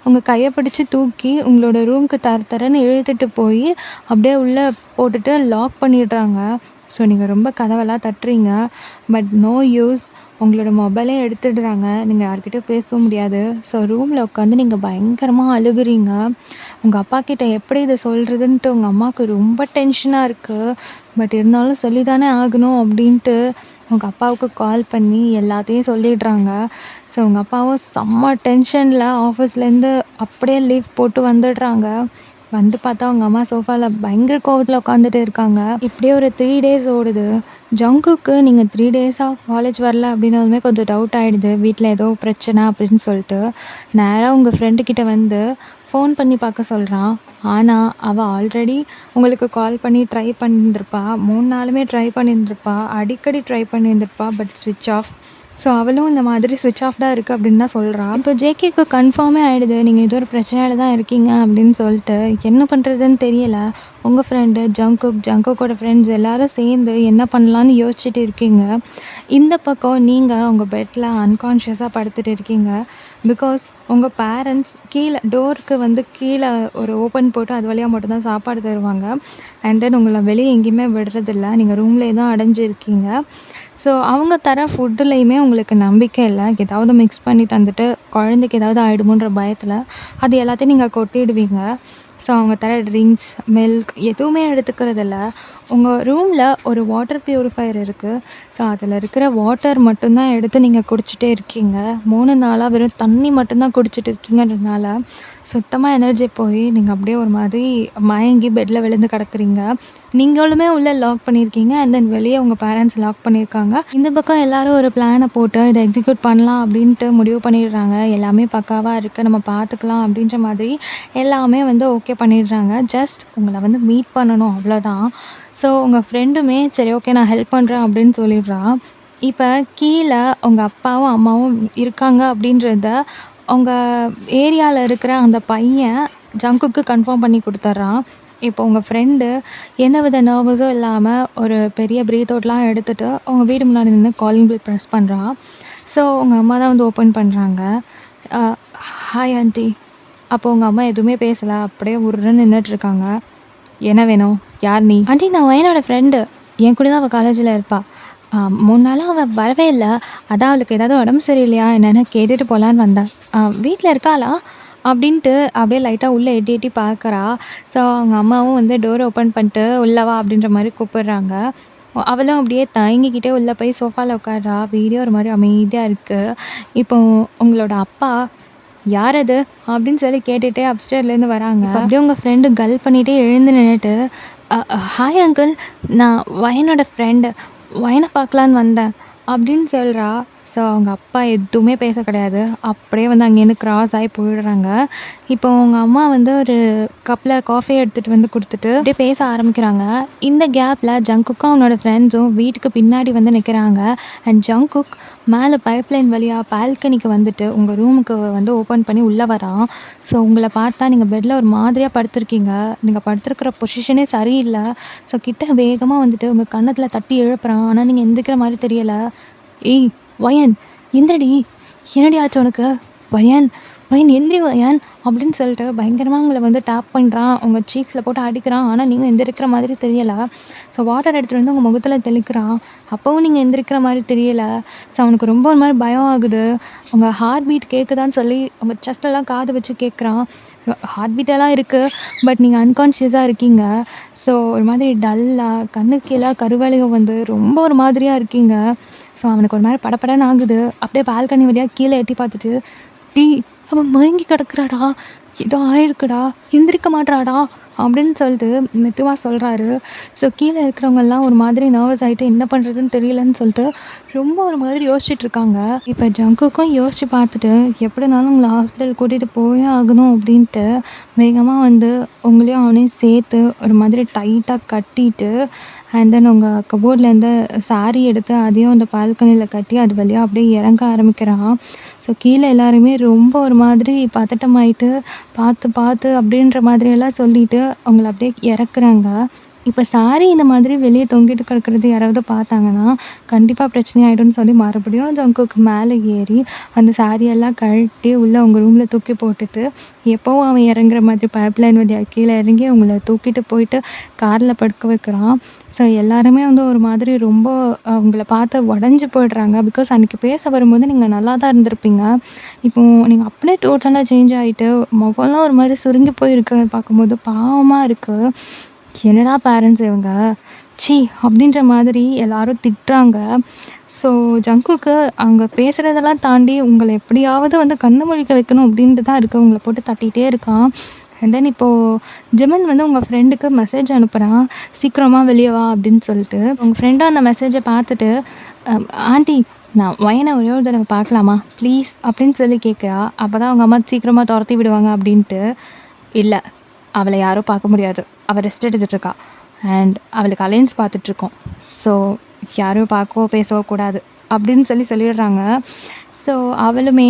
உங்க கைய பிடிச்சு தூக்கி உங்களோட ரூம்க்கு தர தரன்னு இழுத்துட்டு போய் அப்படியே உள்ள போட்டுட்டு லாக் பண்ணிடுறாங்க. ஸோ நீங்க ரொம்ப கதவெல்லாம் தட்டுறீங்க. But no use. உங்களோட மொபைலே எடுத்துடுறாங்க. நீங்க யார்கிட்டயும் பேசவும் முடியாது. ஸோ ரூம்ல உட்காந்து நீங்க பயங்கரமா அழுகுறீங்க. உங்க அப்பாக்கிட்ட எப்படி இத சொல்றதுன்ட்டு உங்க அம்மாவுக்கு ரொம்ப டென்ஷனா இருக்கு. பட் இருந்தாலும் சொல்லி தானே ஆகணும் அப்படின்ட்டு உங்க அப்பாவுக்கு கால் பண்ணி எல்லாத்தையும் சொல்லிடுறாங்க. ஸோ உங்க அப்பாவும் செம்ம டென்ஷன்ல ஆஃபீஸ்லேருந்து அப்படியே லீவ் போட்டு வந்துடுறாங்க. வந்து பார்த்தா உங்க அம்மா சோஃபால பயங்கர கோவத்துல உட்காந்துட்டு இருக்காங்க. இப்படியே ஒரு 3 டேஸ் ஓடுது. ஜங்குக்கு நீங்க 3 டேஸா காலேஜ் வரல அப்படின்னதுமே கொஞ்சம் டவுட் ஆயிடுது. வீட்ல ஏதோ பிரச்சனை அப்படின்னு சொல்லிட்டு. நேரா உங்க ஃப்ரெண்டு கிட்ட வந்து ஃபோன் பண்ணி பார்க்க சொல்றான். ஆனா, அவ ஆல்ரெடி உங்களுக்கு கால் பண்ணி ட்ரை பண்ணியிருந்திருப்பா. 3 நாளுமே ட்ரை பண்ணியிருந்திருப்பா. அடிக்கடி ட்ரை பண்ணியிருந்திருப்பா. பட் ஸ்விட்ச் ஆஃப். ஸோ அவளும் இந்த மாதிரி ஸ்விட்ச் ஆஃப் தான் இருக்கு அப்படின்னு தான் சொல்றா. இப்போ ஜேகேக்கு கன்ஃபார்மே ஆயிடுது. நீங்க ஏதோ ஒரு பிரச்சனையில தான் இருக்கீங்க அப்படின்னு சொல்லிட்டு. என்ன பண்றதுன்னு தெரியல. உங்க ஃப்ரெண்டு ஜங்குக்கோட ஃப்ரெண்ட்ஸ் எல்லாரும் சேர்ந்து என்ன பண்ணலான்னு யோசிச்சுட்டு இருக்கீங்க. இந்த பக்கம் நீங்க உங்க பெட்ல அன்கான்ஷியஸா படுத்துட்டு இருக்கீங்க. பிகாஸ் உங்க பேரண்ட்ஸ் கீழ டோருக்கு வந்து கீழ ஒரு ஓப்பன் போட்டு அது வழியா மட்டும் தான் சாப்பாடு தருவாங்க. அண்ட் தென் உங்கள வெளிய எங்கேயுமே விடுறதில்ல. நீங்க ரூம்லயே தான் அடைஞ்சிருக்கீங்க. ஸோ அவங்க தர ஃபுட்டுலயுமே உங்களுக்கு நம்பிக்கை இல்ல. ஏதாவது மிக்ஸ் பண்ணி தந்துட்டு குழந்தைக்கு ஏதாவது ஆயிடுமோன்ற பயத்துல அது எல்லாத்தையும் நீங்க கொட்டிடுவீங்க. ஸோ அவங்க தர ட்ரிங்க்ஸ், மில்க் எதுவுமே எடுத்துக்கிறதில்ல. உங்க ரூம்ல ஒரு வாட்டர் பியூரிஃபையர் இருக்கு. ஸோ அதில இருக்கிற வாட்டர் மட்டும் தான் எடுத்து நீங்க குடிச்சிட்டே இருக்கீங்க. 3 நாளா வெறும் தண்ணி மட்டும் தான் குடிச்சிட்டு இருக்கீங்கன்றதுனால, சுத்தமா எனர்ஜி போய் நீங்க அப்படியே ஒரு மாதிரி மயங்கி பெட்ல விழுந்து கிடக்குறீங்க. நீங்களுமே உள்ள லாக் பண்ணியிருக்கீங்க. அண்ட் தென் வெளிய உங்க பேரண்ட்ஸ் லாக் பண்ணியிருக்காங்க. இந்த பக்கம் எல்லாரும் ஒரு பிளான போட்டு இத எக்ஸிக்யூட் பண்ணலாம் அப்படின்ட்டு முடிவு பண்ணிடுறாங்க. எல்லாமே பக்காவா இருக்கு. நம்ம பார்த்துக்கலாம் அப்படின்ற மாதிரி எல்லாமே வந்து ஓகே பண்ணிடுறாங்க. ஜஸ்ட் உங்கள வந்து மீட் பண்ணணும் அவ்வளோதான். ஸோ உங்க ஃப்ரெண்டுமே சரி ஓகே நான் ஹெல்ப் பண்ணுறேன் அப்படின்னு சொல்லிடுறா. இப்ப கீழ உங்க அப்பாவும், அம்மாவும் இருக்காங்க அப்படின்றத உங்க ஏரியால இருக்கிற அந்த பையன் ஜங்குக்கு கன்ஃபார்ம் பண்ணி குடுத்துர்றான். இப்போ உங்க ஃப்ரெண்டு எந்தவித நர்வஸும் இல்லாம ஒரு பெரிய பிரீத் அவுட்லாம் எடுத்துட்டு உங்க வீடு முன்னாடி நின்னு காலிங் பெல் ப்ரெஸ் பண்றா. ஸோ உங்க அம்மா தான் வந்து ஓப்பன் பண்றாங்க. அ "ஹாய் ஆன்ட்டி." அப்போ உங்க அம்மா எதுவுமே பேசல. அப்படியே உர்ருன்னு நின்னுட்ருக்காங்க. "என்ன வேணும்? யார் நீ?" "ஆன்ட்டி நான் வயனோட ஃப்ரெண்டு. என் கூட தான் அவ காலேஜில இருப்பா. 3 நாளா அவ வரவே இல்ல. அதான் அவளுக்கு ஏதாவது உடம்பு சரியில்லையா என்னன்னு கேட்டுட்டு போலான்னு வந்தேன். வீட்ல இருக்காளா?" அப்படின்ட்டு அப்படியே லைட்டா உள்ள எட்டி எட்டி பார்க்குறா. ஸோ அவங்க அம்மாவும் வந்து டோர் ஓப்பன் பண்ணிட்டு, "உள்ள வா" அப்படின்ற மாரி கூப்பிடுறாங்க. அவளும் அப்படியே தயங்கிக்கிட்டே உள்ள போய் சோஃபால உட்கார்றா. வீடே ஒரு மாரி அமைதியா இருக்கு. இப்போ உங்களோட அப்பா "யார் அது?" அப்படின்னு சொல்லி கேட்டுட்டே அப்ஸ்டேர்லேருந்து வராங்க. இப்ப அப்படியே உங்க ஃப்ரெண்டு கல் பண்ணிட்டே எழுந்து நின்னுட்டு, "ஹாய் அங்கிள். நான் வயனோட ஃப்ரெண்டு. வயன பார்க்கலான்னு வந்தேன்." அப்படின்னு சொல்றா. ஸோ அவங்க அப்பா எதுவுமே பேச கிடையாது. அப்படியே வந்து அங்கேருந்து கிராஸ் ஆயி போயிடுறாங்க. இப்போ உங்க அம்மா வந்து ஒரு கப்ல காஃபி எடுத்துட்டு வந்து குடுத்துட்டு அப்படியே பேச ஆரம்பிக்கிறாங்க. இந்த கேப்ல ஜங்குக்கும் அவனோட ஃப்ரெண்ட்ஸும் வீட்டுக்கு பின்னாடி வந்து நிக்கிறாங்க. அண்ட் ஜங்குக் மேல பைப்லைன் வழியா பால்கனிக்கு வந்துட்டு உங்க ரூமுக்கு வந்து ஓப்பன் பண்ணி உள்ள வரான். ஸோ உங்கள பார்த்தா நீங்க பெட்ல ஒரு மாதிரியா படுத்திருக்கீங்க. நீங்க படுத்திருக்கிற பொசிஷனே சரியில்ல. ஸோ கிட்ட வேகமா வந்துட்டு உங்க கன்னத்துல தட்டி எழுப்புறான். ஆனா நீங்க எந்திரிக்கிற மாரி தெரியல. "ஏய் வயன் எந்திரிடி. என்னடி ஆச்சு உனக்கு? வயன் வயன் எந்திரி வயன்" அப்படின்னு சொல்லிட்டு பயங்கரமா உங்கள வந்து டேப் பண்றான். உங்க சீக்ஸ்ல போட்டு அடிக்கிறான். ஆனா நீங்க எந்திரிக்கிற மாதிரி தெரியல. ஸோ வாட்டர் எடுத்துட்டு வந்து உங்க முகத்துல தெளிக்கிறான். அப்பவும் நீங்க எந்திரிக்கிற மாரி தெரியல. ஸோ அவனுக்கு ரொம்ப ஒரு மாரி பயம் ஆகுது. உங்க ஹார்ட் பீட் கேட்குதான்னு சொல்லி உங்க செஸ்ட்லலாம் காது வச்சு கேட்குறான். ஹார்ட் பீட் எல்லாம் இருக்கு. பட் நீங்க அன்கான்ஷியஸா இருக்கீங்க. ஸோ ஒரு மாதிரி டல்லா கண்ணுக்கு கீழ கருவளையம் வந்து ரொம்ப ஒரு மாதிரியா இருக்கீங்க. ஸோ அவனுக்கு ஒரு மாரி படபடன்னு ஆகுது. அப்படியே பால்கனி வழியா கீழ எட்டி பார்த்துட்டு, "டேய் அவ மயங்கி கிடக்குறாடா. ஏதோ ஆயிருக்குடா, எந்திரிக்க மாட்றாடா அப்படின்னு சொல்லிட்டு மெதுவா சொல்றாரு. ஸோ கீழ இருக்கிறவங்கலாம் ஒரு மாதிரி நர்வஸ் ஆயிட்டு என்ன பண்ணுறதுன்னு தெரியலன்னு சொல்லிட்டு ரொம்ப ஒரு மாதிரி யோசிச்சுட்டு இருக்காங்க. இப்ப ஜங்குக்கும் யோசிச்சு பார்த்துட்டு, எப்படினாலும் உங்கள ஹாஸ்பிட்டல் கூட்டிட்டு போயே ஆகணும் அப்படின்ட்டு வேகமா வந்து உங்களையும் அவனையும் சேர்த்து ஒரு மாதிரி டைட்டா கட்டிட்டு, அண்ட் தென் உங்க கபோர்ட்லேருந்து சாரி எடுத்து அதையும் அந்த பால்கனியில கட்டி அது வழியா அப்படியே இறங்க ஆரம்பிக்கிறான். ஸோ கீழ எல்லாருமே ரொம்ப ஒரு மாதிரி பதட்டமாயிட்டு, பார்த்து பார்த்து அப்படின்ற மாதிரியெல்லாம் சொல்லிட்டு அவங்கள அப்படியே இறக்குறாங்க. இப்ப சாரி இந்த மாதிரி வெளிய தொங்கிட்டு கிடக்கிறது யாராவது பார்த்தாங்கன்னா, கண்டிப்பா பிரச்சனை ஆயிடும்னு சொல்லி மறுபடியும் ஜங்குக்கு மேல ஏறி, அந்த சாரியெல்லாம் கழட்டி உள்ள உங்க ரூம்ல தூக்கி போட்டுட்டு, எப்பவும் அவன் இறங்குற மாதிரி பைப்லைன் வழியா கீழ இறங்கி உங்கள தூக்கிட்டு போயிட்டு கார்ல படுக்க வைக்கிறான். ஸோ எல்லாருமே வந்து ஒரு மாதிரி ரொம்ப உங்கள பார்த்து உடஞ்சு போயிடுறாங்க. பிகாஸ் அன்னைக்கு பேச வரும்போது நீங்க நல்லா தான் இருந்திருப்பீங்க. இப்போ நீங்க அப்படியே டோட்டலா சேஞ்ச் ஆயிட்டு, முகம்லாம் ஒரு மாரி சுருங்கி போய் இருக்கிறத பார்க்கும்போது பாவமா இருக்கு. என்னடா பேரண்ட்ஸ் இவங்க! ச்சீ! அப்படின்ற மாதிரி எல்லாரும் திட்டுறாங்க. ஸோ ஜங்குக்கு அங்க பேசுறதெல்லாம் தாண்டி உங்கள எப்படியாவது வந்து கண்ணு முழிக்க வைக்கணும் அப்படின்ட்டு தான் இருக்கு. உங்கள போட்டு தட்டிட்டே இருக்கான். அண்ட் தென் இப்போ ஜெமன் வந்து உங்க ஃப்ரெண்டுக்கு மெசேஜ் அனுப்புறான். "சீக்கிரமா வெளிய வா" அப்படின்னு சொல்லிட்டு. உங்க ஃப்ரெண்டும் அந்த மெசேஜ பார்த்துட்டு, அ "ஆன்ட்டி நான் வயன ஒரே ஒரு தடவ பார்க்கலாமா? ப்ளீஸ்" அப்படின்னு சொல்லி கேட்குறா. அப்பதான் அவங்க அம்மா சீக்கிரமா தொரத்தி விடுவாங்க அப்படின்ட்டு. "இல்ல. அவள யாரும் பார்க்க முடியாது. அவ ரெஸ்ட் எடுத்துட்டு இருக்கா. அண்ட் அவளுக்கு அலைன்ஸ் பார்த்துட்ருக்கோம். ஸோ யாரும் பார்க்கவோ, பேசவோ கூடாது." அப்படின்னு சொல்லிடுறாங்க. ஸோ அவளுமே,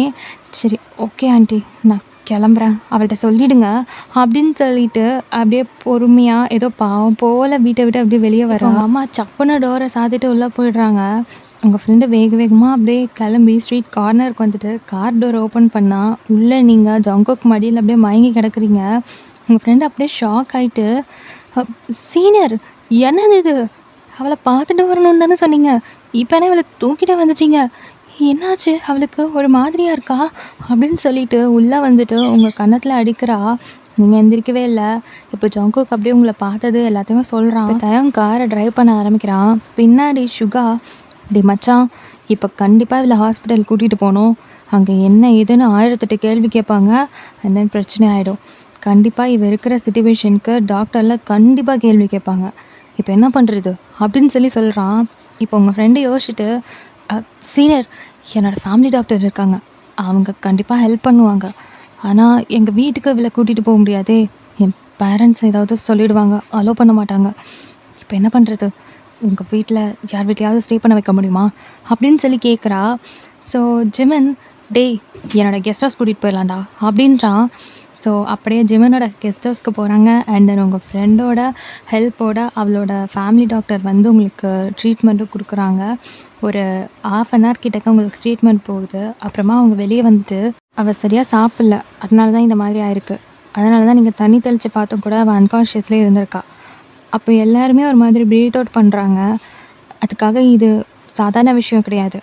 "சரி ஓகே ஆன்ட்டி. நான் கிளம்புறேன். அவள்ட்ட சொல்லிடுங்க." அப்படின்னு சொல்லிட்டு அப்படியே பொறுமையா ஏதோ பாவம் போல வீட்ட விட்டு அப்படியே வெளிய வரா. அவங்க அம்மா சப்புன்னு டோர சாத்திட்டு உள்ள போயிடுறாங்க. உங்க ஃப்ரெண்டு வேக வேகமா அப்படியே கிளம்பி ஸ்ட்ரீட் கார்னருக்கு வந்துட்டு கார் டோர் ஓப்பன் பண்ணா, உள்ள நீங்க ஜங்குக் மடியில அப்படியே மயங்கி கிடக்குறீங்க. உங்க ஃப்ரெண்ட் அப்படியே ஷாக் ஆயிட்டு, அ "சீனியர் என்னது இது? அவள பார்த்துட்டு வரணும்னு தானே சொன்னீங்க. இப்ப என்ன இவள தூக்கிட்டு வந்துட்டீங்க? என்னாச்சு? அவளுக்கு ஒரு மாதிரியா இருக்கா?" அப்படின்னு சொல்லிட்டு உள்ள வந்துட்டு உங்க கன்னத்துல அடிக்கிறா. நீங்க எந்திரிக்கவே இல்ல. இப்போ ஜங்குக் அப்படியே உங்கள பார்த்தது எல்லாத்தையுமே சொல்றான். இப்ப தயங் கார டிரைவ் பண்ண ஆரம்பிக்கிறான். பின்னாடி சுகா, "டேய் மச்சான், இப்ப கண்டிப்பா இவள ஹாஸ்பிட்டல் கூட்டிட்டு போணும். அங்க என்ன ஏதுன்னு 1008 கேள்வி கேட்பாங்க. அண்ட் தென் பிரச்சனை ஆயிடும். கண்டிப்பா இவ இருக்கிற சிச்சுவேஷனுக்கு டாக்டர்லாம் கண்டிப்பா கேள்வி கேட்பாங்க. இப்ப என்ன பண்றது?" அப்படின்னு சொல்றான். இப்போ உங்க ஃப்ரெண்டு யோசிச்சுட்டு, "அ சீனியர், என்னோட ஃபேமிலி டாக்டர் இருக்காங்க. அவங்க கண்டிப்பா ஹெல்ப் பண்ணுவாங்க. ஆனா எங்க வீட்டுக்கு இவள கூட்டிட்டு போ முடியாதே. என் பேரண்ட்ஸ் ஏதாவது சொல்லிடுவாங்க. அலோ பண்ண மாட்டாங்க. இப்ப என்ன பண்றது? உங்க வீட்ல யார் வீட்லயாவது ஸ்டே பண்ண வைக்க முடியுமா?" அப்படின்னு கேட்குறா. ஸோ ஜிமின், "டேய் என்னோட கெஸ்ட் ஹவுஸ் கூட்டிட்டு போயிடலாம்டா" அப்படின்றான். ஸோ அப்படியே ஜிமினோட கெஸ்ட் ஹவுஸ்க்கு போகிறாங்க. அண்ட் தென் உங்கள் ஃப்ரெண்டோட ஹெல்ப்போட அவளோட ஃபேமிலி டாக்டர் வந்து உங்களுக்கு ட்ரீட்மெண்ட்டும் கொடுக்குறாங்க. ஒரு 1/2 hour கிட்டக்க உங்களுக்கு ட்ரீட்மெண்ட் போகுது. அப்புறமா அவங்க வெளியே வந்துட்டு, "அவள் சரியாக சாப்பிடல. அதனால தான் இந்த மாதிரி ஆயிருக்கு. அதனால தான் நீங்கள் தண்ணி தெளித்து பார்த்தும் கூட அவள் அன்கான்ஷியஸ்லேயே இருந்திருக்கா." அப்போ எல்லாருமே ஒரு மாதிரி ப்ரீத் அவுட் பண்ணுறாங்க. அதுக்காக இது சாதாரண விஷயம் கிடையாது.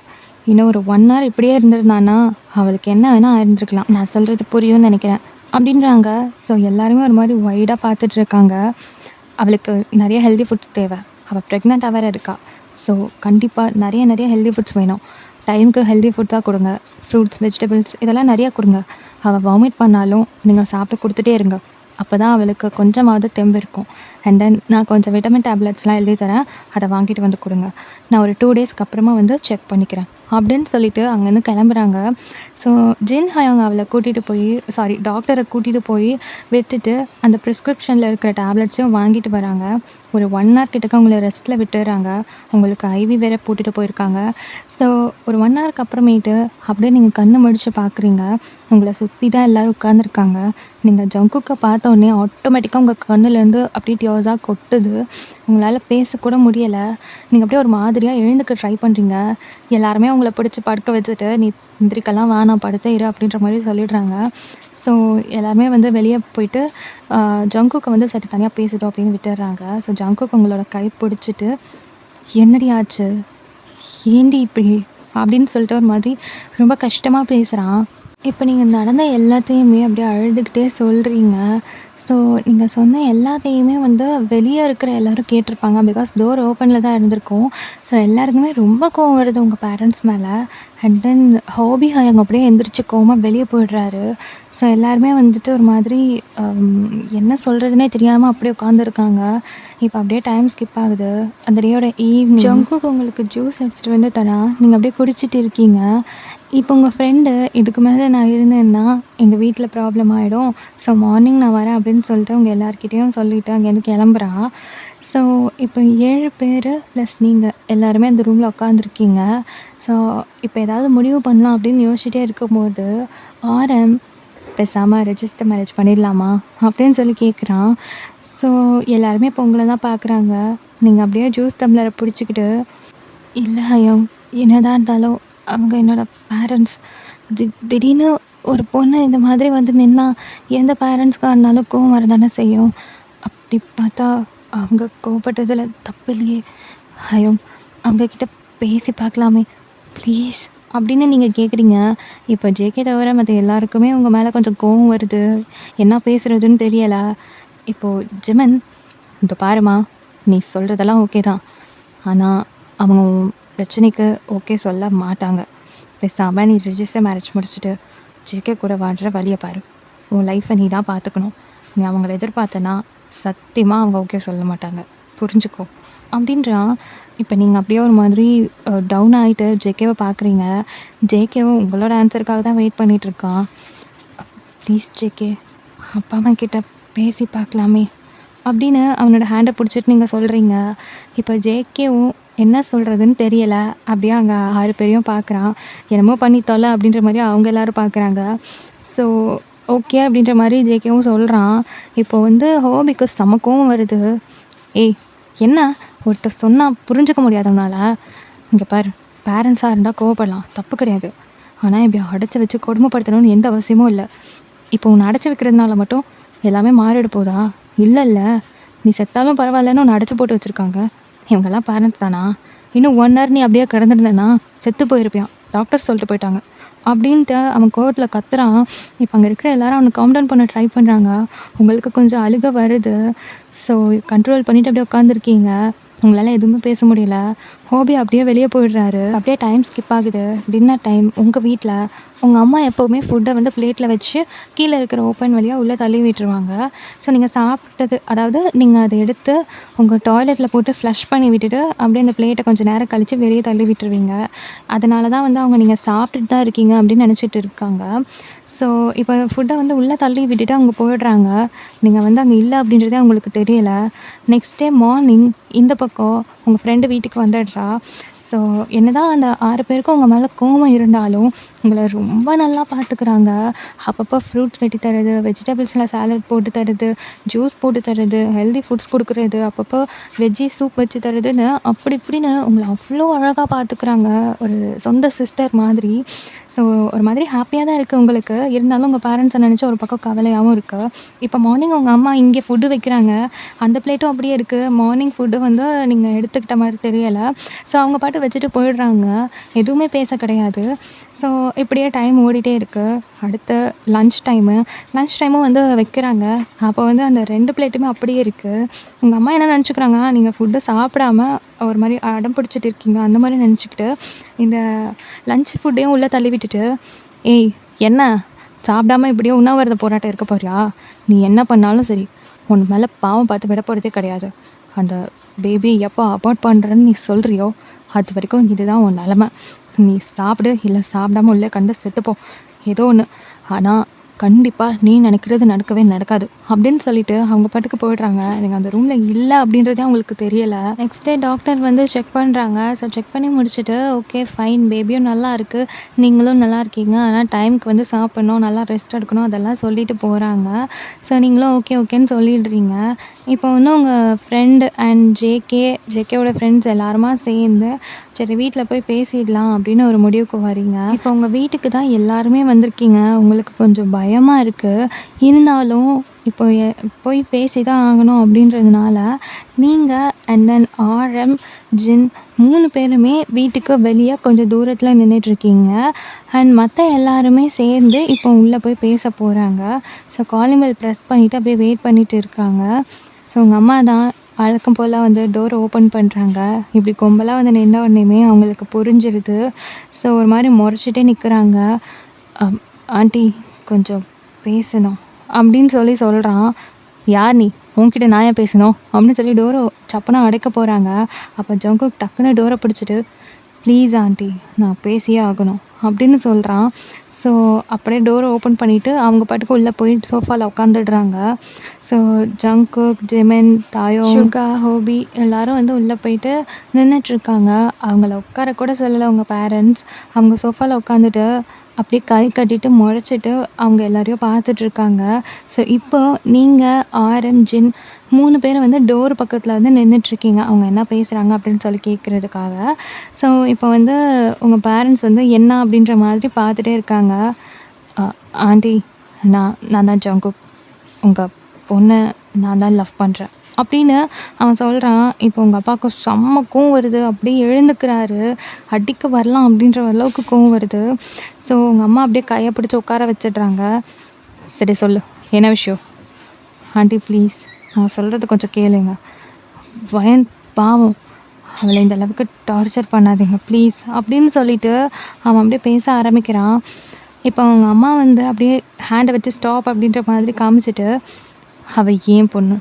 இன்னும் ஒரு 1 hour இப்படியே இருந்திருந்தான்னா அவளுக்கு என்ன வேணால் ஆயிருந்திருக்கலாம். நான் சொல்கிறது புரியும்னு நினைக்கிறேன் அப்படின்றாங்க. ஸோ எல்லாருமே ஒரு மாதிரி வைடாக பார்த்துட்ருக்காங்க. அவளுக்கு நிறைய ஹெல்தி ஃபுட்ஸ் தேவை. அவள் ப்ரெக்னெண்ட்டாக வேறு இருக்கா. ஸோ கண்டிப்பாக நிறைய ஹெல்தி ஃபுட்ஸ் வேணும். டைமுக்கு ஹெல்தி ஃபுட்ஸாக கொடுங்க. ஃப்ரூட்ஸ், வெஜிடபிள்ஸ் இதெல்லாம் நிறையா கொடுங்க. அவள் வாமிட் பண்ணாலும் நீங்கள் சாப்பிட்டு கொடுத்துட்டே இருங்க. அப்போ தான் அவளுக்கு கொஞ்சமாவது தெம்பு இருக்கும். அண்ட் தென் நான் கொஞ்சம் விட்டமின் டேப்லெட்ஸ்லாம் எழுதி தரேன். அதை வாங்கிட்டு வந்து கொடுங்க. நான் ஒரு 2 டேஸ்க்கு அப்புறமா வந்து செக் பண்ணிக்கிறேன் அப்படின்னு சொல்லிட்டு அங்கேருந்து கிளம்புறாங்க. ஸோ ஜின் ஹயோங் அவளை கூட்டிகிட்டு போய் டாக்டரை கூட்டிகிட்டு போய் விட்டுட்டு அந்த ப்ரிஸ்கிரிப்ஷனில் இருக்கிற டேப்லெட்ஸையும் வாங்கிட்டு வராங்க. ஒரு 1 hour கிட்டக்க அவங்கள ரெஸ்ட்டில் விட்டுறாங்க. உங்களுக்கு ஐவி வேற போட்டுட்டு போயிருக்காங்க. ஸோ ஒரு 1 hourக்கு அப்புறமேட்டு அப்படியே நீங்கள் கண்ணு முழிச்சு பார்க்குறீங்க. உங்களை சுற்றி தான் எல்லோரும் உட்காந்துருக்காங்க. நீங்கள் ஜங்குக்கை பார்த்த உடனே ஆட்டோமேட்டிக்காக உங்கள் கண்ணுலேருந்து அப்படியே டியர்ஸாக கொட்டுது. உங்களால் பேசக்கூட முடியலை. நீங்கள் அப்படியே ஒரு மாதிரியாக எழுந்துக்க ட்ரை பண்ணுறீங்க. எல்லாருமே உங்களை பிடிச்சி படுக்க வச்சுட்டு, "நீ எந்திரிக்கலாம் வேணாம், படுத்தே இரு" அப்படின்ற மாதிரி சொல்லிடுறாங்க. ஸோ எல்லாருமே வந்து வெளியே போயிட்டு ஜங்குக்கை வந்து சரி தனியாக பேசிட்டோம் அப்படின்னு விட்டுடுறாங்க. ஸோ ஜங்குக் உங்களோட கை பிடிச்சிட்டு, "என்னடி ஆச்சு? ஏன்டி இப்படி?" அப்படின்னு சொல்லிட்டு ஒரு மாதிரி ரொம்ப கஷ்டமாக பேசுகிறான். இப்போ நீங்கள் நடந்த எல்லாத்தையுமே அப்படியே அழுதுகிட்டே சொல்கிறீங்க. ஸோ ஸோ நீங்க சொன்ன எல்லாத்தையுமே வந்து வெளிய இருக்கிற எல்லாரும் கேட்டுருப்பாங்க. பிகாஸ் டோர் ஓப்பன்ல தான் இருந்திருக்கும். ஸோ எல்லாருக்குமே ரொம்ப கோவம் வருது உங்க பேரண்ட்ஸ் மேல. அண்ட் தென் ஹாபி அங்க அப்படியே எந்திரிச்சு கோவமா வெளிய போயிடுறாரு. ஸோ எல்லாருமே வந்துட்டு ஒரு மாதிரி என்ன சொல்றதுன்னே தெரியாம அப்படியே உட்காந்துருக்காங்க. இப்ப அப்படியே டைம் ஸ்கிப் ஆகுது. அந்த டேயோட ஈவ்னிங் ஜங்குக் உங்களுக்கு ஜூஸ் எடுத்துட்டு வந்து தரான். நீங்க அப்படியே குடிச்சிட்டு இருக்கீங்க. இப்போ உங்க ஃப்ரெண்டு இதுக்கு மேல நான் இருந்தேன்னா, எங்க வீட்ல ப்ராப்ளம் ஆயிடும். ஸோ மார்னிங் நான் வரேன் அப்படின்னு சொல்லிட்டு உங்க எல்லார்கிட்டயும் சொல்லிட்டு அங்கேருந்து கிளம்புறா. ஸோ இப்போ 7 பேரு ப்ளஸ் நீங்க எல்லாருமே அந்த ரூம்ல உட்காந்துருக்கீங்க. ஸோ இப்போ ஏதாவது முடிவு பண்ணலாம் அப்படின்னு யோசிச்சுட்டே இருக்கும்போது, ஆரம் பேசாம ரெஜிஸ்டர் மேரேஜ் பண்ணிடலாமா? அப்படின்னு சொல்லி கேட்குறான். ஸோ எல்லாருமே இப்போ உங்கள தான் பார்க்குறாங்க. நீங்க அப்படியே ஜூஸ் டம்ளர புடிச்சுக்கிட்டு, இல்ல ஐயம், என்னதான் இருந்தாலும் அவங்க என்னோட பேரண்ட்ஸ். திடீர்னு ஒரு பொண்ணு இந்த மாதிரி வந்து நின்னா, எந்த பேரண்ட்ஸ்க்கா இருந்தாலும் கோவம் வரதானே செய்யும். அப்படி பார்த்தா அவங்க கோவப்பட்டதில தப்பில்லையே. ஐயோ! அவங்க கிட்ட பேசி பார்க்கலாமே ப்ளீஸ் அப்படின்னு நீங்க கேட்குறீங்க. இப்போ ஜேகே தவிர மத்த எல்லாருக்குமே உங்க மேல கொஞ்சம் கோவம் வருது. என்ன பேசுறதுன்னு தெரியல. இப்போ ஜிமன், "இதோ பாரும்மா, நீ சொல்றதெல்லாம் ஓகே தான். ஆனா அவங்க உன் பிரச்சனைக்கு ஓகே சொல்ல மாட்டாங்க. பேசாம நீ ரிஜிஸ்டர் மேரேஜ் முடிச்சுட்டு ஜேகே கூட வாழ்ற வழிய பாரு. உன் லைஃப்பை நீ தான் பார்த்துக்கணும். நீ அவங்கள எதிர்பார்த்தனா சத்தியமா அவங்க ஓகே சொல்ல மாட்டாங்க. புரிஞ்சுக்கோ." அப்படின்றான். இப்போ நீங்க அப்படியே ஒரு மாதிரி டவுன் ஆயிட்டு ஜேகேவ பார்க்குறீங்க. ஜேகேவும் உங்களோட ஆன்சருக்காக தான் வெயிட் பண்ணிட்டுருக்கான். "ப்ளீஸ் ஜேகே, அப்பா அம்மா கிட்ட பேசி பார்க்கலாமே." அப்படின்னு அவனோட ஹேண்ட பிடிச்சிட்டு நீங்க சொல்றீங்க. இப்போ ஜேகேவும் என்ன சொல்றதுன்னு தெரியல. அப்படியே அங்க 6 பேரையும் பார்க்குறான். என்னமோ பண்ணி தொல அப்படின்ற மாரி அவங்க எல்லாரும் பார்க்குறாங்க. ஸோ ஓகே அப்படின்ற மாரி ஜேகேவும் சொல்றான். இப்போ வந்து ஹோபிக்கு செம கோவம் வருது. "ஏய், என்ன ஒருத்தர் சொன்னா புரிஞ்சுக்க முடியாதா உன்னால? இங்க பாரு, பேரண்ட்ஸா இருந்தா கோவப்படலாம். தப்பு கிடையாது. ஆனா இப்படி அடைச்சு வச்சு கொடுமைப்படுத்தணும்னு எந்த அவசியமும் இல்ல. இப்போ உன்னை அடைச்சு வைக்கிறதுனால மட்டும் எல்லாமே மாறிட போதா? இல்லல்ல. நீ செத்தாலும் பரவாயில்லன்னு உன்னை அடைச்சு போட்டு வச்சிருக்காங்க. இவங்கெல்லாம் பேரண்ட்ஸ் தானா? இன்னும் 1 ஹவர் நீ அப்படியே கிடந்திருந்தேன்னா செத்து போயிருப்பியான். டாக்டர் சொல்லிட்டு போயிட்டாங்க." அப்படின்ட்டு அவன் கோவத்துல கத்துறான். இப்போ அங்க இருக்கிற எல்லாரும் அவன காம் டவுன் பண்ண ட்ரை பண்றாங்க. உங்களுக்கு கொஞ்சம் அழுகை வருது. ஸோ கண்ட்ரோல் பண்ணிட்டு அப்படியே உட்காந்துருக்கீங்க. உங்களால எதுவுமே பேச முடியல. ஹோபி அப்படியே வெளிய போயிடுறாரு. அப்படியே டைம் ஸ்கிப் ஆகுது. Dinner time. உங்க வீட்ல உங்க அம்மா எப்பவுமே ஃபுட்ட வந்து பிளேட்ல வச்சு கீழ இருக்கிற ஓப்பன் வழியா உள்ள தள்ளி விட்டுருவாங்க. ஸோ நீங்க சாப்பிட்டது அதாவது நீங்க அத எடுத்து உங்க டாய்லெட்ல போட்டு ஃப்ளஷ் பண்ணி விட்டுட்டு, அப்படியே அந்த பிளேட்ட கொஞ்சம் நேரம் கழிச்சு வெளிய தள்ளி விட்டுருவீங்க. அதனால தான் வந்து அவங்க நீங்க சாப்பிட்டுட்டு தான் இருக்கீங்க அப்படின்னு நினச்சிட்டு இருக்காங்க. ஸோ இப்போ ஃபுட்ட வந்து உள்ள தள்ளி விட்டுட்டு அவங்க போயிடுறாங்க. நீங்க வந்து அங்க இல்ல அப்படின்றதே அவங்களுக்கு தெரியல. நெக்ஸ்ட் டே மார்னிங் இந்த பக்கம் உங்க ஃப்ரெண்டு வீட்டுக்கு வந்துடுறா. ஸோ என்னதான் அந்த 6 பேருக்கும் உங்க மேல கோவம் இருந்தாலும், உங்கள ரொம்ப நல்லா பார்த்துக்கிறாங்க. அப்பப்போ ஃப்ரூட்ஸ் வெட்டி தர்றது, வெஜிடபிள்ஸ்ல சாலட் போட்டு தர்றது, ஜூஸ் போட்டு தர்றது, ஹெல்தி ஃபுட்ஸ் குடுக்குறது, அப்பப்போ வெஜ்ஜி சூப் வச்சு தர்றதுன்னு அப்படி இப்படின்னு உங்கள அவ்வளோ அழகா பார்த்துக்கிறாங்க. ஒரு சொந்த சிஸ்டர் மாதிரி. ஸோ ஒரு மாதிரி ஹாப்பியா தான் இருக்கு உங்களுக்கு. இருந்தாலும் உங்க பேரண்ட்ஸ நினச்சு ஒரு பக்கம் கவலையாவும் இருக்கு. இப்போ மார்னிங் உங்க அம்மா இங்கே ஃபுட்டு வைக்கிறாங்க. அந்த பிளேட்டும் அப்படியே இருக்கு. மார்னிங் ஃபுட்டு வந்து நீங்க எடுத்துக்கிட்ட மாரி தெரியல. ஸோ அவங்க பாட்டுக்கு வச்சுட்டு போயிடுறாங்க. எதுவுமே பேச கிடையாது. ஸோ இப்படியே டைம் ஓடிட்டே இருக்கு. அடுத்து லஞ்ச் டைமு. லஞ்ச் டைமும் வந்து வைக்கிறாங்க. அப்போ வந்து அந்த 2 பிளேட்டுமே அப்படியே இருக்கு. உங்க அம்மா என்ன நினச்சுக்கிறாங்கன்னா, நீங்க ஃபுட்டு சாப்பிடாம ஒரு மாரி அடம் பிடிச்சிட்டு இருக்கீங்க. அந்த மாரி நினச்சுக்கிட்டு, இந்த லஞ்ச் ஃபுட்டையும் உள்ள தள்ளி விட்டுட்டு, "ஏய், என்ன சாப்பிடாம இப்படியே உண்ணாவிரத போராட்டம் இருக்க போறியா? நீ என்ன பண்ணாலும் சரி, உன் மேல பாவம் பார்த்து விட போறதே கிடையாது. அந்த பேபி எப்போ அபார்ட் பண்ணுறேன்னு நீ சொல்றியோ, அது வரைக்கும் இதுதான் உன் நிலமை. நீ சாப்பிடு, இல்ல சாப்பிடாம உள்ளே கண்டு செத்துப்போ. ஏதோ ஒண்ணு. ஆனா கண்டிப்பா நீ நினைக்கிறது நடக்கவே நடக்காது." அப்படின்னு சொல்லிட்டு அவங்க பாட்டுக்கு போயிடுறாங்க. நீங்க அந்த ரூம்ல இல்ல அப்படின்றதே அவங்களுக்கு தெரியல. நெக்ஸ்ட் டே டாக்டர் வந்து செக் பண்றாங்க. ஸோ செக் பண்ணி முடிச்சுட்டு, "ஓகே ஃபைன், பேபியும் நல்லா இருக்கு. நீங்களும் நல்லா இருக்கீங்க. ஆனா டைம்க்கு வந்து சாப்பிடணும், நல்லா ரெஸ்ட் எடுக்கணும்." அதெல்லாம் சொல்லிட்டு போறாங்க. ஸோ நீங்களும் ஓகே ஓகேன்னு சொல்லிடுறீங்க. இப்போ வந்து உங்க ஃப்ரெண்ட் அண்ட் ஜேகேவோட ஃப்ரெண்ட்ஸ் எல்லாருமா சேர்ந்து, சரி வீட்ல போய் பேசிடலாம் அப்படின்னு ஒரு முடிவுக்கு வரீங்க. இப்போ உங்க வீட்டுக்கு தான் எல்லாருமே வந்திருக்கீங்க. உங்களுக்கு கொஞ்சம் பயமா இருக்கு. இருந்தாலும் இப்போ போய் பேசி தான் ஆகணும் அப்படின்றதுனால, நீங்க அண்ட் தென் ஆர்எம், ஜின் 3 பேருமே வீட்டுக்கு வெளிய கொஞ்சம் தூரத்தில நின்னுட்ருக்கீங்க. அண்ட் மத்த எல்லாருமே சேர்ந்து இப்போ உள்ள போய் பேச போறாங்க. ஸோ காலிங் பெல் ப்ரெஸ் பண்ணிட்டு அப்படியே வெயிட் பண்ணிட்டு இருக்காங்க. ஸோ உங்க அம்மா தான் வழக்கம் போல வந்து டோர் ஓப்பன் பண்றாங்க. இப்படி கும்பலா வந்து நின்ன உடனேயுமே அவங்களுக்கு புரிஞ்சிருது. ஸோ ஒரு மாரி மொறச்சிட்டே நிக்கிறாங்க. ஆண்டி கொஞ்சம் பேசணும் அப்படின்னு சொல்றான். யார் நீ? உன்கிட்ட நான் ஏன் பேசணும்? அப்படின்னு சொல்லி டோர சப்புன்னு அடைக்க போறாங்க. அப்போ ஜங்குக் டக்குன்னு டோர பிடிச்சிட்டு, ப்ளீஸ் ஆண்டி நான் பேசியே ஆகணும் அப்படின்னு சொல்றான். ஸோ அப்படியே டோர ஓப்பன் பண்ணிட்டு அவங்க பாட்டுக்கு உள்ள போய் சோஃபால உட்காந்துடுறாங்க. ஸோ ஜங்குக், ஜிமின், தாயோங், சுகா, ஹோபி எல்லாரும் வந்து உள்ள போயிட்டு நின்னுட்ருக்காங்க. அவங்கள உட்கார கூட சொல்லல அவங்க பேரண்ட்ஸ். அவங்க சோஃபால உட்காந்துட்டு அப்படியே கை கட்டிட்டு முறைச்சிட்டு அவங்க எல்லாரையும் பார்த்துட்ருக்காங்க. ஸோ இப்போ நீங்க, ஆர்எம், ஜின் 3 பேரும் வந்து டோர் பக்கத்தில் வந்து நின்றுட்டுருக்கீங்க. அவங்க என்ன பேசுகிறாங்க அப்படின்னு சொல்லி கேட்குறதுக்காக. ஸோ இப்போ வந்து உங்கள் பேரண்ட்ஸ் வந்து என்ன அப்படின்ற மாதிரி பார்த்துட்டே இருக்காங்க. "அ ஆண்டி நான் தான் ஜங்குக். உங்கள் பொண்ணை நான் தான் லவ் பண்ணுறேன்" அப்படின்னு அவன் சொல்கிறான். இப்போ உங்கள் அப்பாவுக்கு செம்ம கோவம் வருது. அப்படியே எழுந்துக்கிறாரு. அடிக்க வரலாம் அப்படின்ற அளவுக்கு கோவம் வருது. ஸோ உங்கள் அம்மா அப்படியே கையை பிடிச்சி உட்கார வச்சிடுறாங்க. சரி சொல்லு, என்ன விஷயம்? ஆண்டி ப்ளீஸ் நான் சொல்கிறது கொஞ்சம் கேளுங்க. வயன் பாவம், அவளை இந்த அளவுக்கு டார்ச்சர் பண்ணாதீங்க ப்ளீஸ் அப்படின்னு சொல்லிட்டு அவன் அப்படியே பேச ஆரம்பிக்கிறான். இப்போ அவங்க அம்மா வந்து அப்படியே ஹேண்டை வச்சு ஸ்டாப் அப்படின்ற மாதிரி காமிச்சிட்டு, அவள் ஏன் பொண்ணு,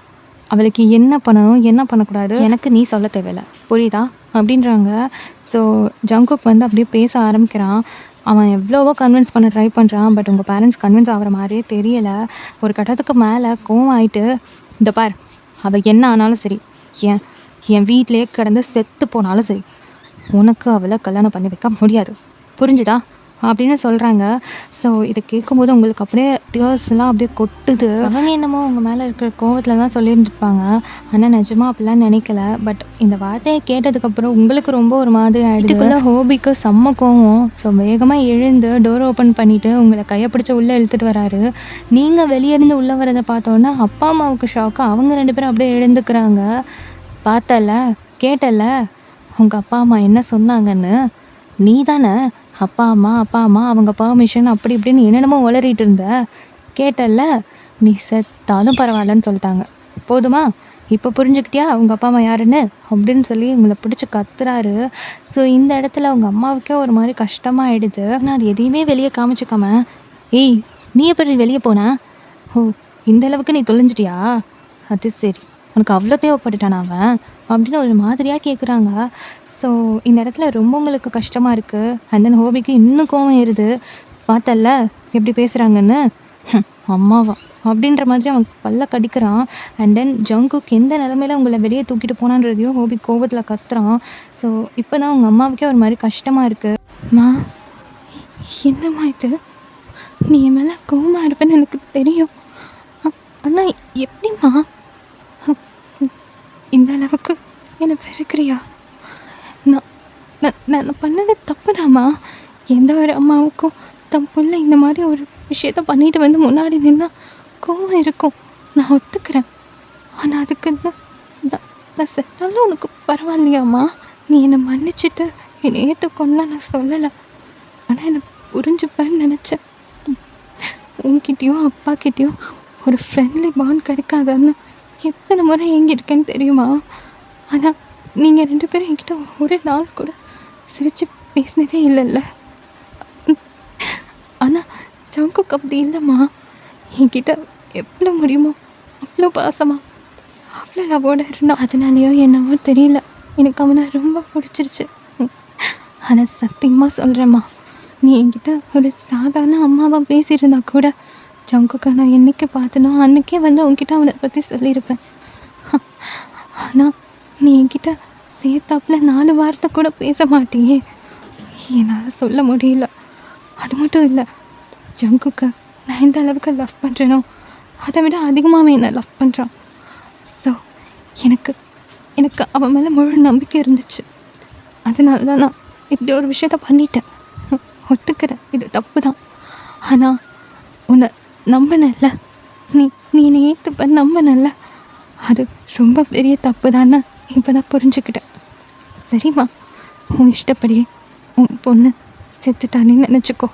அவளுக்கு என்ன பண்ணணும் என்ன பண்ணக்கூடாது எனக்கு நீ சொல்ல தேவையில்ல, புரியுதா அப்படின்றாங்க. ஸோ ஜங்குக் வந்து அப்படியே பேச ஆரம்பிக்கிறான். அவன் எவ்வளவோ கன்வின்ஸ் பண்ண ட்ரை பண்ணுறான். பட் உங்கள் பேரண்ட்ஸ் கன்வின்ஸ் ஆகிற மாதிரியே தெரியலை. ஒரு கட்டத்துக்கு மேலே கோவம் ஆகிட்டு, இந்த பார் அவள் என்ன ஆனாலும் சரி, என் என் வீட்டிலே கிடந்து செத்து போனாலும் சரி, உனக்கு அவளை கல்யாணம் பண்ணி வைக்க முடியாது, புரிஞ்சுதா அப்படின்னு சொல்கிறாங்க. ஸோ இதை கேட்கும்போது உங்களுக்கு அப்படியே டியர்ஸ்லாம் அப்படியே கொட்டுது. அவங்க என்னமோ உங்கள் மேலே இருக்கிற கோவத்தில் தான் சொல்லியிருந்துருப்பாங்க. ஆனால் நிஜமாக அப்படிலாம் நினைக்கல. பட் இந்த வார்த்தையை கேட்டதுக்கப்புறம் உங்களுக்கு ரொம்ப ஒரு மாதிரி ஆகிடுதுக்குள்ளே ஹோபிக்கு செம்ம கோவம். ஸோ வேகமாக எழுந்து டோர் ஓப்பன் பண்ணிவிட்டு உங்களை கையை பிடிச்சி உள்ளே இழுத்துட்டு வராரு. நீங்கள் வெளியே இருந்து உள்ளே வரதை பார்த்தோன்னா அப்பா அம்மாவுக்கு ஷாக்கு. அவங்க 2 பேரும் அப்படியே எழுந்துக்கிறாங்க. பார்த்தல, கேட்டல உங்கள் அப்பா அம்மா என்ன சொன்னாங்கன்னு? நீ தானே அப்பா அம்மா அவங்க பெர்மிஷன் அப்படி இப்படின்னு என்னென்னமோ உளறிட்டு இருந்த, கேட்டல்ல? நீ செத்தாலும் பரவாயில்லன்னு சொல்லிட்டாங்க. போதுமா? இப்போ புரிஞ்சுக்கிட்டியா உங்கள் அப்பா அம்மா யாருன்னு அப்படின்னு சொல்லி உங்களை பிடிச்சி கத்துறாரு. ஸோ இந்த இடத்துல அவங்க அம்மாவுக்கே ஒரு மாதிரி கஷ்டமாயிடுது. ஆனால் அது எதையுமே வெளியே காமிச்சிக்காம, ஏய் நீ எப்படி வெளியே போன? ஓ இந்த அளவுக்கு நீ தொலைஞ்சிட்டியா? அது சரி, உனக்கு அவ்வளோ தேவைப்பட்டுட்டானா அவன் அப்படின்னு ஒரு மாதிரியாக கேட்குறாங்க. ஸோ இந்த இடத்துல ரொம்ப உங்களுக்கு கஷ்டமாக இருக்குது. அண்ட் தென் ஹோபிக்கு இன்னும் கோவம் ஏறுது. பார்த்தல்ல எப்படி பேசுகிறாங்கன்னு, அம்மாவா அப்படின்ற மாதிரி அவன் பல்ல கடிக்கிறான். அண்ட் தென் ஜங்குக்கு எந்த நிலமையில உங்களை வெளியே தூக்கிட்டு போனான்றதையும் ஹோபி கோபத்தில் கத்துறான். ஸோ இப்போ தான் உங்கள் அம்மாவுக்கே ஒரு மாதிரி கஷ்டமாக இருக்குது. மா என்னம்மா இது, நீ என் மேலே கோவமாக இருப்பேன்னு எனக்கு தெரியும். ஆனால் எப்படிம்மா இந்த அளவுக்கு என்னை வெறுக்கிறியா? நான் நான் நான் பண்ணது தப்புதாம்மா. எந்த ஒரு அம்மாவுக்கும் தன் பிள்ளை இந்த மாதிரி ஒரு விஷயத்த பண்ணிட்டு வந்து முன்னாடி நின்னா கோவம் இருக்கும், நான் ஒத்துக்கிறேன். ஆனால் அதுக்கு நான் செத்தாலும் உனக்கு பரவாயில்லையாம்மா? நீ என்னை மன்னிச்சுட்டு என்னை ஏற்றுக்கொள்ளலாம் நான் சொல்லலை. ஆனால் என்னை புரிஞ்சுப்பேன்னு நினச்சேன். உன்கிட்டயும் அப்பாக்கிட்டேயும் ஒரு ஃப்ரெண்ட்லி பாண்ட் கிடைக்காதான்னு எத்தனை முறை ஏங்கியிருக்கேன்னு தெரியுமா? ஆனால் நீங்கள் 2 பேரும் என்கிட்ட ஒரு நாள் கூட சிரித்து பேசினதே இல்லைல்ல. ஆனால் ஜங்குக்கு அப்படி இல்லைம்மா. என்கிட்ட எவ்வளோ முடியுமோ அவ்வளோ பாசமாக அவ்வளோ லவோட இருந்தான். அதனாலேயோ என்னவோ தெரியல, எனக்கு அவனை ரொம்ப பிடிச்சிருச்சு. ஆனால் சத்தியமாக சொல்கிறேம்மா, நீ என்கிட்ட ஒரு சாதாரண அம்மாவாக பேசியிருந்தா கூட ஜங்குக்கை நான் என்றைக்கு பார்த்தனோ அன்றைக்கே வந்து உன்கிட்ட அவனை பற்றி சொல்லியிருப்பேன். ஆனால் நீ என்கிட்ட சேர்த்தாப்புல 4 வார்த்தை கூட பேச மாட்டியே. என்னால் சொல்ல முடியல. அது மட்டும் இல்லை, ஜங்குக்கை நான் எந்த அளவுக்கு லவ் பண்ணுறேனோ அதை விட அதிகமாகவே என்னை லவ் பண்ணுறான். ஸோ எனக்கு எனக்கு அவன் மேலே முழு நம்பிக்கை இருந்துச்சு. அதனால தான் நான் இப்படி ஒரு விஷயத்த பண்ணிட்டேன். ஒத்துக்கிறேன், இது தப்பு தான். ஆனால் உன்னை நம்பினேன்ல, நீ நீ என்னை ஏற்றுப்ப நம்பினல்ல, அது ரொம்ப பெரிய தப்பு தானே இப்போ தான் புரிஞ்சுக்கிட்டேன். சரிம்மா, உன் இஷ்டப்படியே உன் பொண்ணு செத்துட்டானே நினச்சிக்கோ.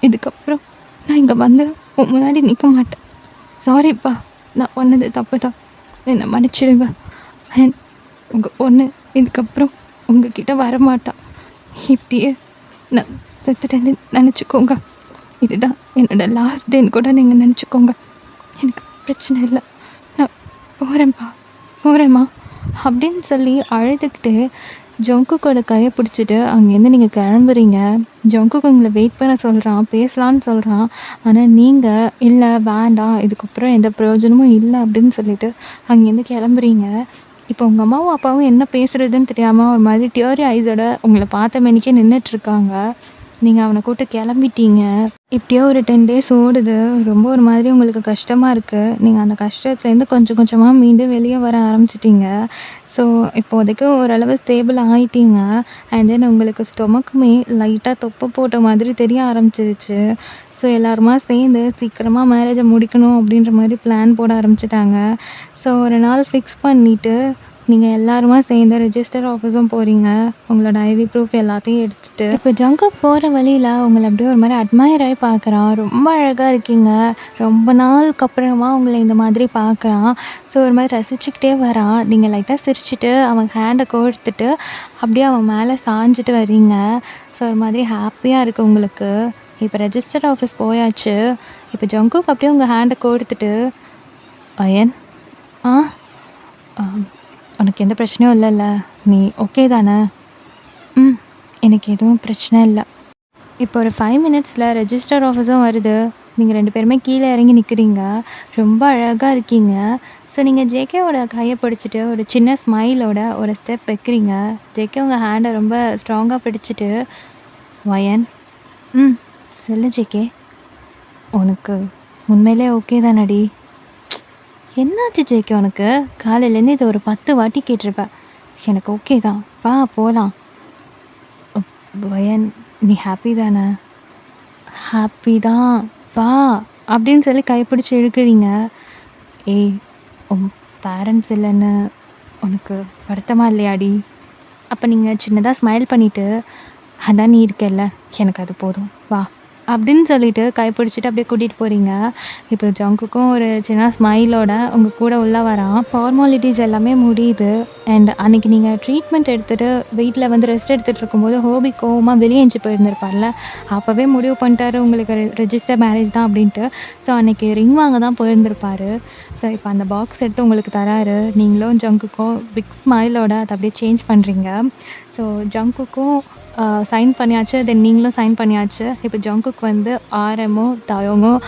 இதுக்கப்புறம் நான் இங்கே வந்து உன் முன்னாடி நிற்க மாட்டேன். சாரிப்பா, நான் பண்ணது தப்பு தான், என்னை மன்னிச்சிடுங்க. அண்ட் உங்கள் பொண்ணு இதுக்கப்புறம் உங்ககிட்ட வரமாட்டா. இப்படியே நான் செத்துட்டேன்னு நினச்சிக்கோங்க. இதுதான் என்னோட லாஸ்ட் டேன்னு கூட நீங்கள் நினச்சிக்கோங்க. எனக்கு பிரச்சனை இல்லை, நான் போகிறேம்மா அப்படின்னு சொல்லி அழுதுகிட்டு ஜங்குக்கோட கையை பிடிச்சிட்டு அங்கேருந்து நீங்கள் கிளம்புறீங்க. ஜங்குக்கு உங்களை வெயிட் பண்ண சொல்கிறான், பேசலான்னு சொல்கிறான். ஆனால் நீங்கள் இல்லை வேண்டாம், இதுக்கப்புறம் எந்த பிரயோஜனமும் இல்லை அப்படின்னு சொல்லிட்டு அங்கேருந்து கிளம்புறீங்க. இப்போ உங்கள் அம்மாவும் அப்பாவும் என்ன பேசுகிறதுன்னு தெரியாமல் ஒரு மாதிரி டியரி ஐஸோட உங்களை பார்த்த மேனிக்கே நின்றுட்டுருக்காங்க. நீங்கள் அவனை கூப்பிட்டு கிளம்பிட்டீங்க. இப்படியே ஒரு 10 டேஸ் ஓடுது. ரொம்ப ஒரு மாதிரி உங்களுக்கு கஷ்டமாக இருக்குது. நீங்கள் அந்த கஷ்டத்துலேருந்து கொஞ்சம் கொஞ்சமாக மீண்டும் வெளியே வர ஆரம்பிச்சிட்டீங்க. ஸோ இப்போதைக்கு ஓரளவு ஸ்டேபிள் ஆகிட்டீங்க. அண்ட் தென் உங்களுக்கு ஸ்டொமக்குமே லைட்டாக தொப்பை போட்ட மாதிரி தெரிய ஆரம்பிச்சிருச்சு. ஸோ எல்லாருமா சேர்ந்து சீக்கிரமாக மேரேஜை முடிக்கணும் அப்படின்ற மாதிரி பிளான் போட ஆரம்பிச்சிட்டாங்க. ஸோ ஒரு நாள் ஃபிக்ஸ் பண்ணிவிட்டு நீங்கள் எல்லாருமா சேர்ந்து ரெஜிஸ்டர் ஆஃபீஸும் போகிறீங்க. உங்களோட ஐடி ப்ரூஃப் எல்லாத்தையும் எடுத்துகிட்டு. இப்போ ஜங்குக் போகிற வழியில் உங்களை அப்படியே ஒரு மாதிரி அட்மையர் ஆகி பார்க்குறான். ரொம்ப அழகாக இருக்கீங்க, ரொம்ப நாளுக்கு அப்புறமா உங்களை இந்த மாதிரி பார்க்குறான். ஸோ ஒரு மாதிரி ரசிச்சுக்கிட்டே வரான். நீங்கள் லைட்டாக சிரிச்சுட்டு அவன் ஹேண்டை கோர்த்துட்டு அப்படியே அவன் மேலே சாஞ்சிட்டு வரீங்க. ஸோ ஒரு மாதிரி ஹாப்பியாக இருக்குது உங்களுக்கு. இப்போ ரெஜிஸ்டர் ஆஃபீஸ் போயாச்சு. இப்போ ஜங்குக் அப்படியே உங்கள் ஹேண்டை கோர்த்துட்டு, அயன் ஆ உனக்கு எந்த பிரச்சனையும் இல்லைல்ல, நீ ஓகே தானே? ம், எனக்கு எதுவும் பிரச்சனை இல்லை. இப்போ ஒரு 5 மினிட்ஸில் ரெஜிஸ்டர் ஆஃபீஸும் வருது. நீங்கள் 2 பேருமே கீழே இறங்கி நிற்கிறீங்க. ரொம்ப அழகாக இருக்கீங்க. ஸோ நீங்கள் ஜேகேவோட கையை பிடிச்சிட்டு ஒரு சின்ன ஸ்மைலோட ஒரு ஸ்டெப் வைக்கிறீங்க. ஜேகே உங்கள் ஹேண்டை ரொம்ப ஸ்ட்ராங்காக பிடிச்சிட்டு, வயன் ம் சொல்லு ஜேகே, உனக்கு உண்மையிலே ஓகே தானடி? என்னாச்சு ஜேகே உனக்கு? காலையிலேருந்து இதை ஒரு 10 வாட்டி கேட்டிருப்ப. எனக்கு ஓகே தான், வா போகலாம். வயன், நீ ஹாப்பி தானே? ஹாப்பி தான், வா அப்படின்னு சொல்லி கைப்பிடிச்சி இழுக்கிறீங்க. ஏய், உன் பேரண்ட்ஸ் இல்லைன்னு உனக்கு வருத்தமாக இல்லையாடி? அப்போ நீங்கள் சின்னதாக ஸ்மைல் பண்ணிவிட்டு, அதான் நீ இருக்கல்ல, எனக்கு அது போதும், வா அப்படின்னு சொல்லிட்டு கைப்பிடிச்சிட்டு அப்படியே கூட்டிகிட்டு போகிறீங்க. இப்போ ஜங்குக்கும் ஒரு சின்ன ஸ்மைலோட உங்கள் கூட உள்ளே வரான். ஃபார்மாலிட்டிஸ் எல்லாமே முடியுது. அண்ட் அன்றைக்கி நீங்கள் ட்ரீட்மெண்ட் எடுத்துகிட்டு வீட்டில் வந்து ரெஸ்ட் எடுத்துகிட்டு இருக்கும்போது ஹோபி கோவமாக வெளியே எஞ்சி போயிருந்திருப்பார்ல, அப்போவே முடிவு பண்ணிட்டாரு உங்களுக்கு ரெஜிஸ்டர் மேரேஜ் தான் அப்படின்ட்டு. ஸோ அன்றைக்கி ரிங் வாங்க தான் போயிருந்திருப்பார். ஸோ இப்போ அந்த பாக்ஸ் எடுத்து உங்களுக்கு தராரு. நீங்களும் ஜங்குக்கும் பிக் ஸ்மைலோட அதை அப்படியே சேஞ்ச் பண்ணுறீங்க. ஸோ ஜங்குக்கும் சைன் பண்ணியாச்சு. தென் நீங்களும் சைன் பண்ணியாச்சு. இப்போ ஜங்குக்கு வந்து ஆரமும் தாயோங்கும்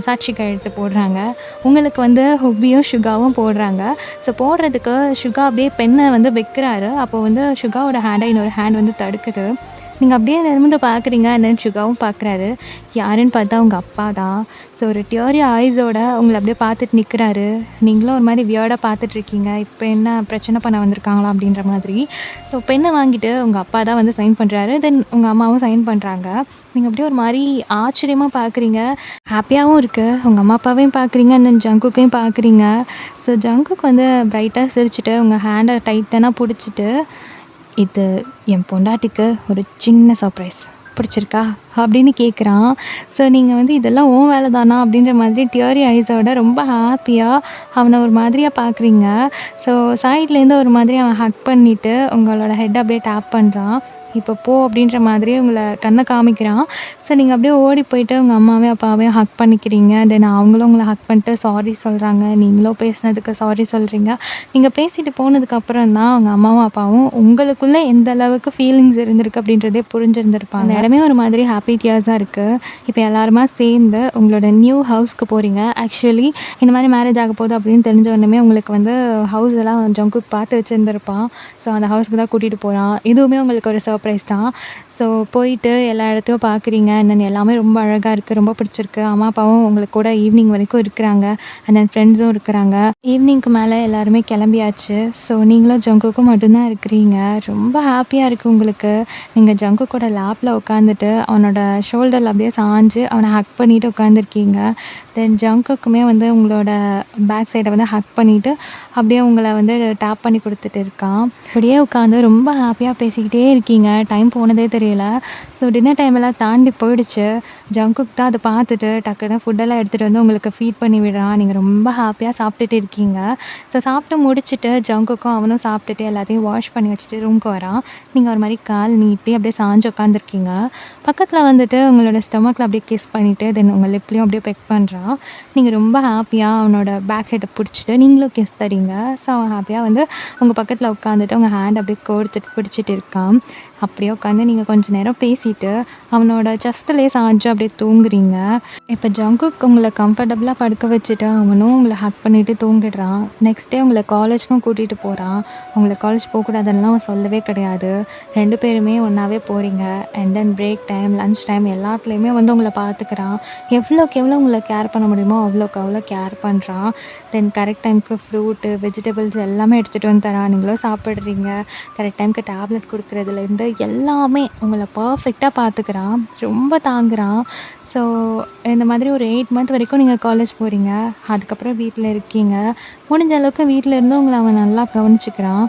சாட்சி கையெழுத்து போடுறாங்க. உங்களுக்கு வந்து ஹுப்பியும் ஷுகாவும் போடுறாங்க. ஸோ போடுறதுக்கு ஷுகா அப்படியே பெண்ணை வந்து வைக்கிறாரு. அப்போ வந்து ஷுகாவோட ஹேண்டை இன்னொரு ஹேண்ட் வந்து தடுக்குது. நீங்கள் அப்படியே நிமிர்ந்து பார்க்குறீங்க. அண்ட் தென் ஷுகாவும் பார்க்குறாரு. யாருன்னு பார்த்தா உங்கள் அப்பா தான். ஸோ ஒரு டியரி ஐஸோட உங்களை அப்படியே பார்த்துட்டு நிற்கிறாரு. நீங்களும் ஒரு மாதிரி வியர்டாக பார்த்துட்ருக்கீங்க. இப்போ என்ன பிரச்சனை பண்ண வந்திருக்காங்களா அப்படின்ற மாதிரி. ஸோ பெண்ணை வாங்கிட்டு உங்கள் அப்பா தான் வந்து சைன் பண்ணுறாரு. தென் உங்கள் அம்மாவும் சைன் பண்ணுறாங்க. நீங்கள் அப்படியே ஒரு மாதிரி ஆச்சரியமாக பார்க்குறீங்க. ஹாப்பியாகவும் இருக்குது. உங்கள் அம்மா அப்பாவையும் பார்க்குறீங்க, அண்ட் தென் ஜங்குக்கையும் பார்க்குறீங்க. ஸோ ஜங்குக்கு வந்து பிரைட்டாக சிரிச்சுட்டு உங்கள் ஹேண்டை டைட்டனாக பிடிச்சிட்டு, இது என் பொண்டாட்டிக்கு ஒரு சின்ன சர்ப்ரைஸ், பிடிச்சிருக்கா அப்படின்னு கேட்குறான். ஸோ நீங்கள் வந்து இதெல்லாம் உன் வேலை தானா அப்படின்ற மாதிரி டியரி ஐஸோட ரொம்ப ஹாப்பியாக அவனை ஒரு மாதிரியாக பார்க்குறீங்க. ஸோ சைட்லேருந்து ஒரு மாதிரி அவன் ஹக் பண்ணிவிட்டு உங்களோட ஹெட் அப்படியே டேப் பண்ணுறான். இப்போ போ அப்படின்ற மாதிரி உங்களை கண்ணை காமிக்கிறான். ஸோ நீங்கள் அப்படியே ஓடி போயிட்டு உங்கள் அம்மாவையும் அப்பாவையும் ஹக் பண்ணிக்கிறீங்க. தென் அவங்களும் உங்களை ஹக் பண்ணிட்டு சாரி சொல்கிறாங்க. நீங்களும் பேசினதுக்கு சாரி சொல்கிறீங்க. நீங்கள் பேசிட்டு போனதுக்கப்புறம் தான் உங்கள் அம்மாவும் அப்பாவும் உங்களுக்குள்ளே எந்த அளவுக்கு ஃபீலிங்ஸ் இருந்திருக்கு அப்படின்றதே புரிஞ்சிருந்துருப்பாங்க. அந்த இடமே ஒரு மாதிரி ஹாப்பி டியர்ஸாக இருக்குது. இப்போ எல்லாருமா சேர்ந்து உங்களோட நியூ ஹவுஸ்க்கு போகிறீங்க. ஆக்சுவலி இந்த மாதிரி மேரேஜ் ஆக போகுது அப்படின்னு தெரிஞ்ச உடனே உங்களுக்கு வந்து ஹவுஸ் எல்லாம் ஜங்குக்கு பார்த்து வச்சுருந்துருப்பான். ஸோ அந்த ஹவுஸ்க்கு தான் கூட்டிகிட்டு போகிறான். இதுவுமே உங்களுக்கு ஒரு சர்ப்ரைஸ் தான். ஸோ போயிட்டு எல்லா இடத்தையும் பார்க்குறீங்க. அண்ட் எல்லாமே ரொம்ப அழகாக இருக்குது, ரொம்ப பிடிச்சிருக்கு. அம்மா அப்பாவும் உங்களுக்கு கூட ஈவினிங் வரைக்கும் இருக்கிறாங்க. அண்ட் தென் ஃப்ரெண்ட்ஸும் இருக்கிறாங்க. ஈவினிங்க்கு மேலே எல்லாருமே கிளம்பியாச்சு. ஸோ நீங்களும் ஜங்குக்கும் மட்டும்தான் இருக்கிறீங்க. ரொம்ப ஹாப்பியாக இருக்குது உங்களுக்கு. நீங்கள் ஜங்குக்கோட லேப்பில் உட்காந்துட்டு அவனோட ஷோல்டரில் அப்படியே சாஞ்சு அவனை ஹக் பண்ணிவிட்டு உட்காந்துருக்கீங்க. தென் ஜங்குக்குமே வந்து உங்களோட பேக் சைடை வந்து ஹக் பண்ணிவிட்டு அப்படியே உங்களை வந்து டேப் பண்ணி கொடுத்துட்டு இருக்கான். அப்படியே உட்காந்து ரொம்ப ஹாப்பியாக பேசிக்கிட்டே இருக்கீங்க. டைம் போனதே தெரியல. ஸோ டின்னர் டைம் எல்லாம் தாண்டி போயிடுச்சு. ஜங்குக் தான் அதை பார்த்துட்டு டக்குன்னு ஃபுட்டெல்லாம் எடுத்துகிட்டு வந்து உங்களுக்கு ஃபீட் பண்ணி விடுறான். நீங்கள் ரொம்ப ஹாப்பியாக சாப்பிட்டுட்டு இருக்கீங்க. ஸோ சாப்பிட்டு முடிச்சுட்டு ஜங்குக்கும் அவனும் சாப்பிட்டுட்டு எல்லாத்தையும் வாஷ் பண்ணி வச்சுட்டு ரூமுக்கு வரான். நீங்கள் ஒரு மாதிரி கால் நீட்டி அப்படியே சாஞ்சு உட்காந்துருக்கீங்க. பக்கத்தில் வந்துட்டு உங்களோட ஸ்டொமக்கில் அப்படியே கிஸ் பண்ணிவிட்டு தென் உங்கள் லிப்லேயும் அப்படியே பெக் பண்ணுறான். நீங்கள் ரொம்ப ஹாப்பியாக அவனோட பேக் ஹெட்டை பிடிச்சிட்டு நீங்களும் கிஸ் தரீங்க. ஸோ அவன் ஹாப்பியாக வந்து உங்கள் பக்கத்தில் உட்காந்துட்டு உங்கள் ஹேண்ட் அப்படியே கோர்த்துட்டு பிடிச்சிட்டு இருக்கான். அப்படியே உட்காந்து நீங்கள் கொஞ்சம் நேரம் பேசிட்டு அவனோட செஸ்ட்லேயே சாஞ்சு அப்படியே தூங்குறீங்க. இப்போ ஜங்குக் உங்களை கம்ஃபர்டபுளாக படுக்க வச்சுட்டு அவனும் உங்களை ஹக் பண்ணிவிட்டு தூங்கிடுறான். நெக்ஸ்ட் டே உங்களை காலேஜுக்கும் கூட்டிகிட்டு போகிறான். உங்களை காலேஜ் போகக்கூடாதுன்னெலாம் அவன் சொல்லவே கிடையாது. 2 பேருமே ஒன்றாவே போகிறீங்க. And then break time, lunch time எல்லாத்துலேயுமே வந்து உங்களை பார்த்துக்கிறான். எவ்வளோக்கு எவ்வளோ உங்களை கேர் பண்ண முடியுமோ அவ்வளோக்கு அவ்வளோ கேர் பண்ணுறான். தென் கரெக்ட் டைமுக்கு ஃப்ரூட்டு, வெஜிடபிள்ஸ் எல்லாமே எடுத்துகிட்டு வந்து தரான். நீங்களும் சாப்பிட்றீங்க. கரெக்ட் டைமுக்கு டேப்லெட் கொடுக்குறதுலேருந்து எல்லாமே உங்களை பர்ஃபெக்டாக பார்த்துக்கிறான். ரொம்ப தாங்குகிறான். ஸோ இந்த மாதிரி ஒரு 8 மந்த் வரைக்கும் நீங்கள் காலேஜ் போகிறீங்க. அதுக்கப்புறம் வீட்டில் இருக்கீங்க. முடிஞ்ச அளவுக்கு வீட்டில் இருந்து உங்களை அவன் நல்லா கவனிச்சுக்கிறான்.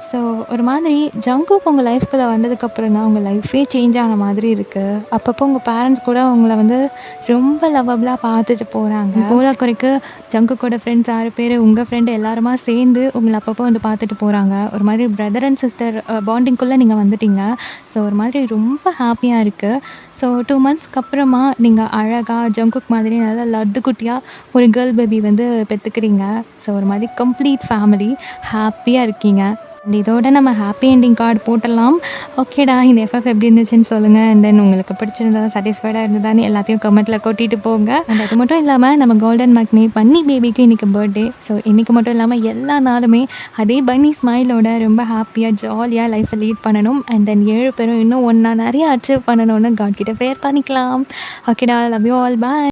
ஸோ ஒரு மாதிரி ஜங்குக் உங்கள் லைஃப்குள்ளே வந்ததுக்கப்புறம் தான் உங்கள் லைஃபே சேஞ்ச் ஆன மாதிரி இருக்குது. அப்பப்போ உங்கள் பேரண்ட்ஸ் கூட உங்களை வந்து ரொம்ப லவ்வபுளாக பார்த்துட்டு போகிறாங்க. போதாக்குறைக்கு ஜங்குக்கோட ஃப்ரெண்ட்ஸ் 6 பேர் உங்கள் ஃப்ரெண்டு எல்லாருமா சேர்ந்து உங்களை அப்பப்போ வந்து பார்த்துட்டு போகிறாங்க. ஒரு மாதிரி பிரதர் அண்ட் சிஸ்டர் பாண்டிங்குள்ளே நீங்கள் வந்துட்டீங்க. ஸோ ஒரு மாதிரி ரொம்ப ஹாப்பியாக இருக்குது. ஸோ 2 மந்த்ஸ்க்கு அப்புறமா நீங்கள் அழகாக ஜங்குக் மாதிரி நல்லா லட்டு குட்டியாக ஒரு கேர்ள் பேபி வந்து பெற்றுக்கிறீங்க. ஸோ ஒரு மாதிரி கம்ப்ளீட் ஃபேமிலி ஹாப்பியாக இருக்கீங்க. அண்ட் இதோட நம்ம ஹாப்பி எண்டிங் கார்டு போட்டுடலாம். ஓகேடா, இந்த எஃப்எஃப் எப்படி இருந்துச்சுன்னு சொல்லுங்கள். அண்ட் தென் உங்களுக்கு பிடிச்சிருந்தா சாட்டிஸ்ஃபைடாக இருந்ததான்னு எல்லாத்தையும் கமெண்ட்டில் கொட்டிட்டு போங்க. அண்ட் அது மட்டும் இல்லாமல் நம்ம கோல்டன் மக்னி பன்னி பேபிக்கு இன்றைக்கி பர்த்டே. ஸோ இன்றைக்கி மட்டும் இல்லாமல் எல்லா நாளுமே அதே பன்னி ஸ்மைலோட ரொம்ப ஹாப்பியாக ஜாலியாக லைஃப்பை லீட் பண்ணணும். அண்ட் தென் 7 பேரும் இன்னும் ஒன்றா நிறைய அச்சீவ் பண்ணணும்னு காட் கிட்ட ப்ரேயர் பண்ணிக்கலாம். ஓகேடா, லவ் யூ ஆல், பாய்.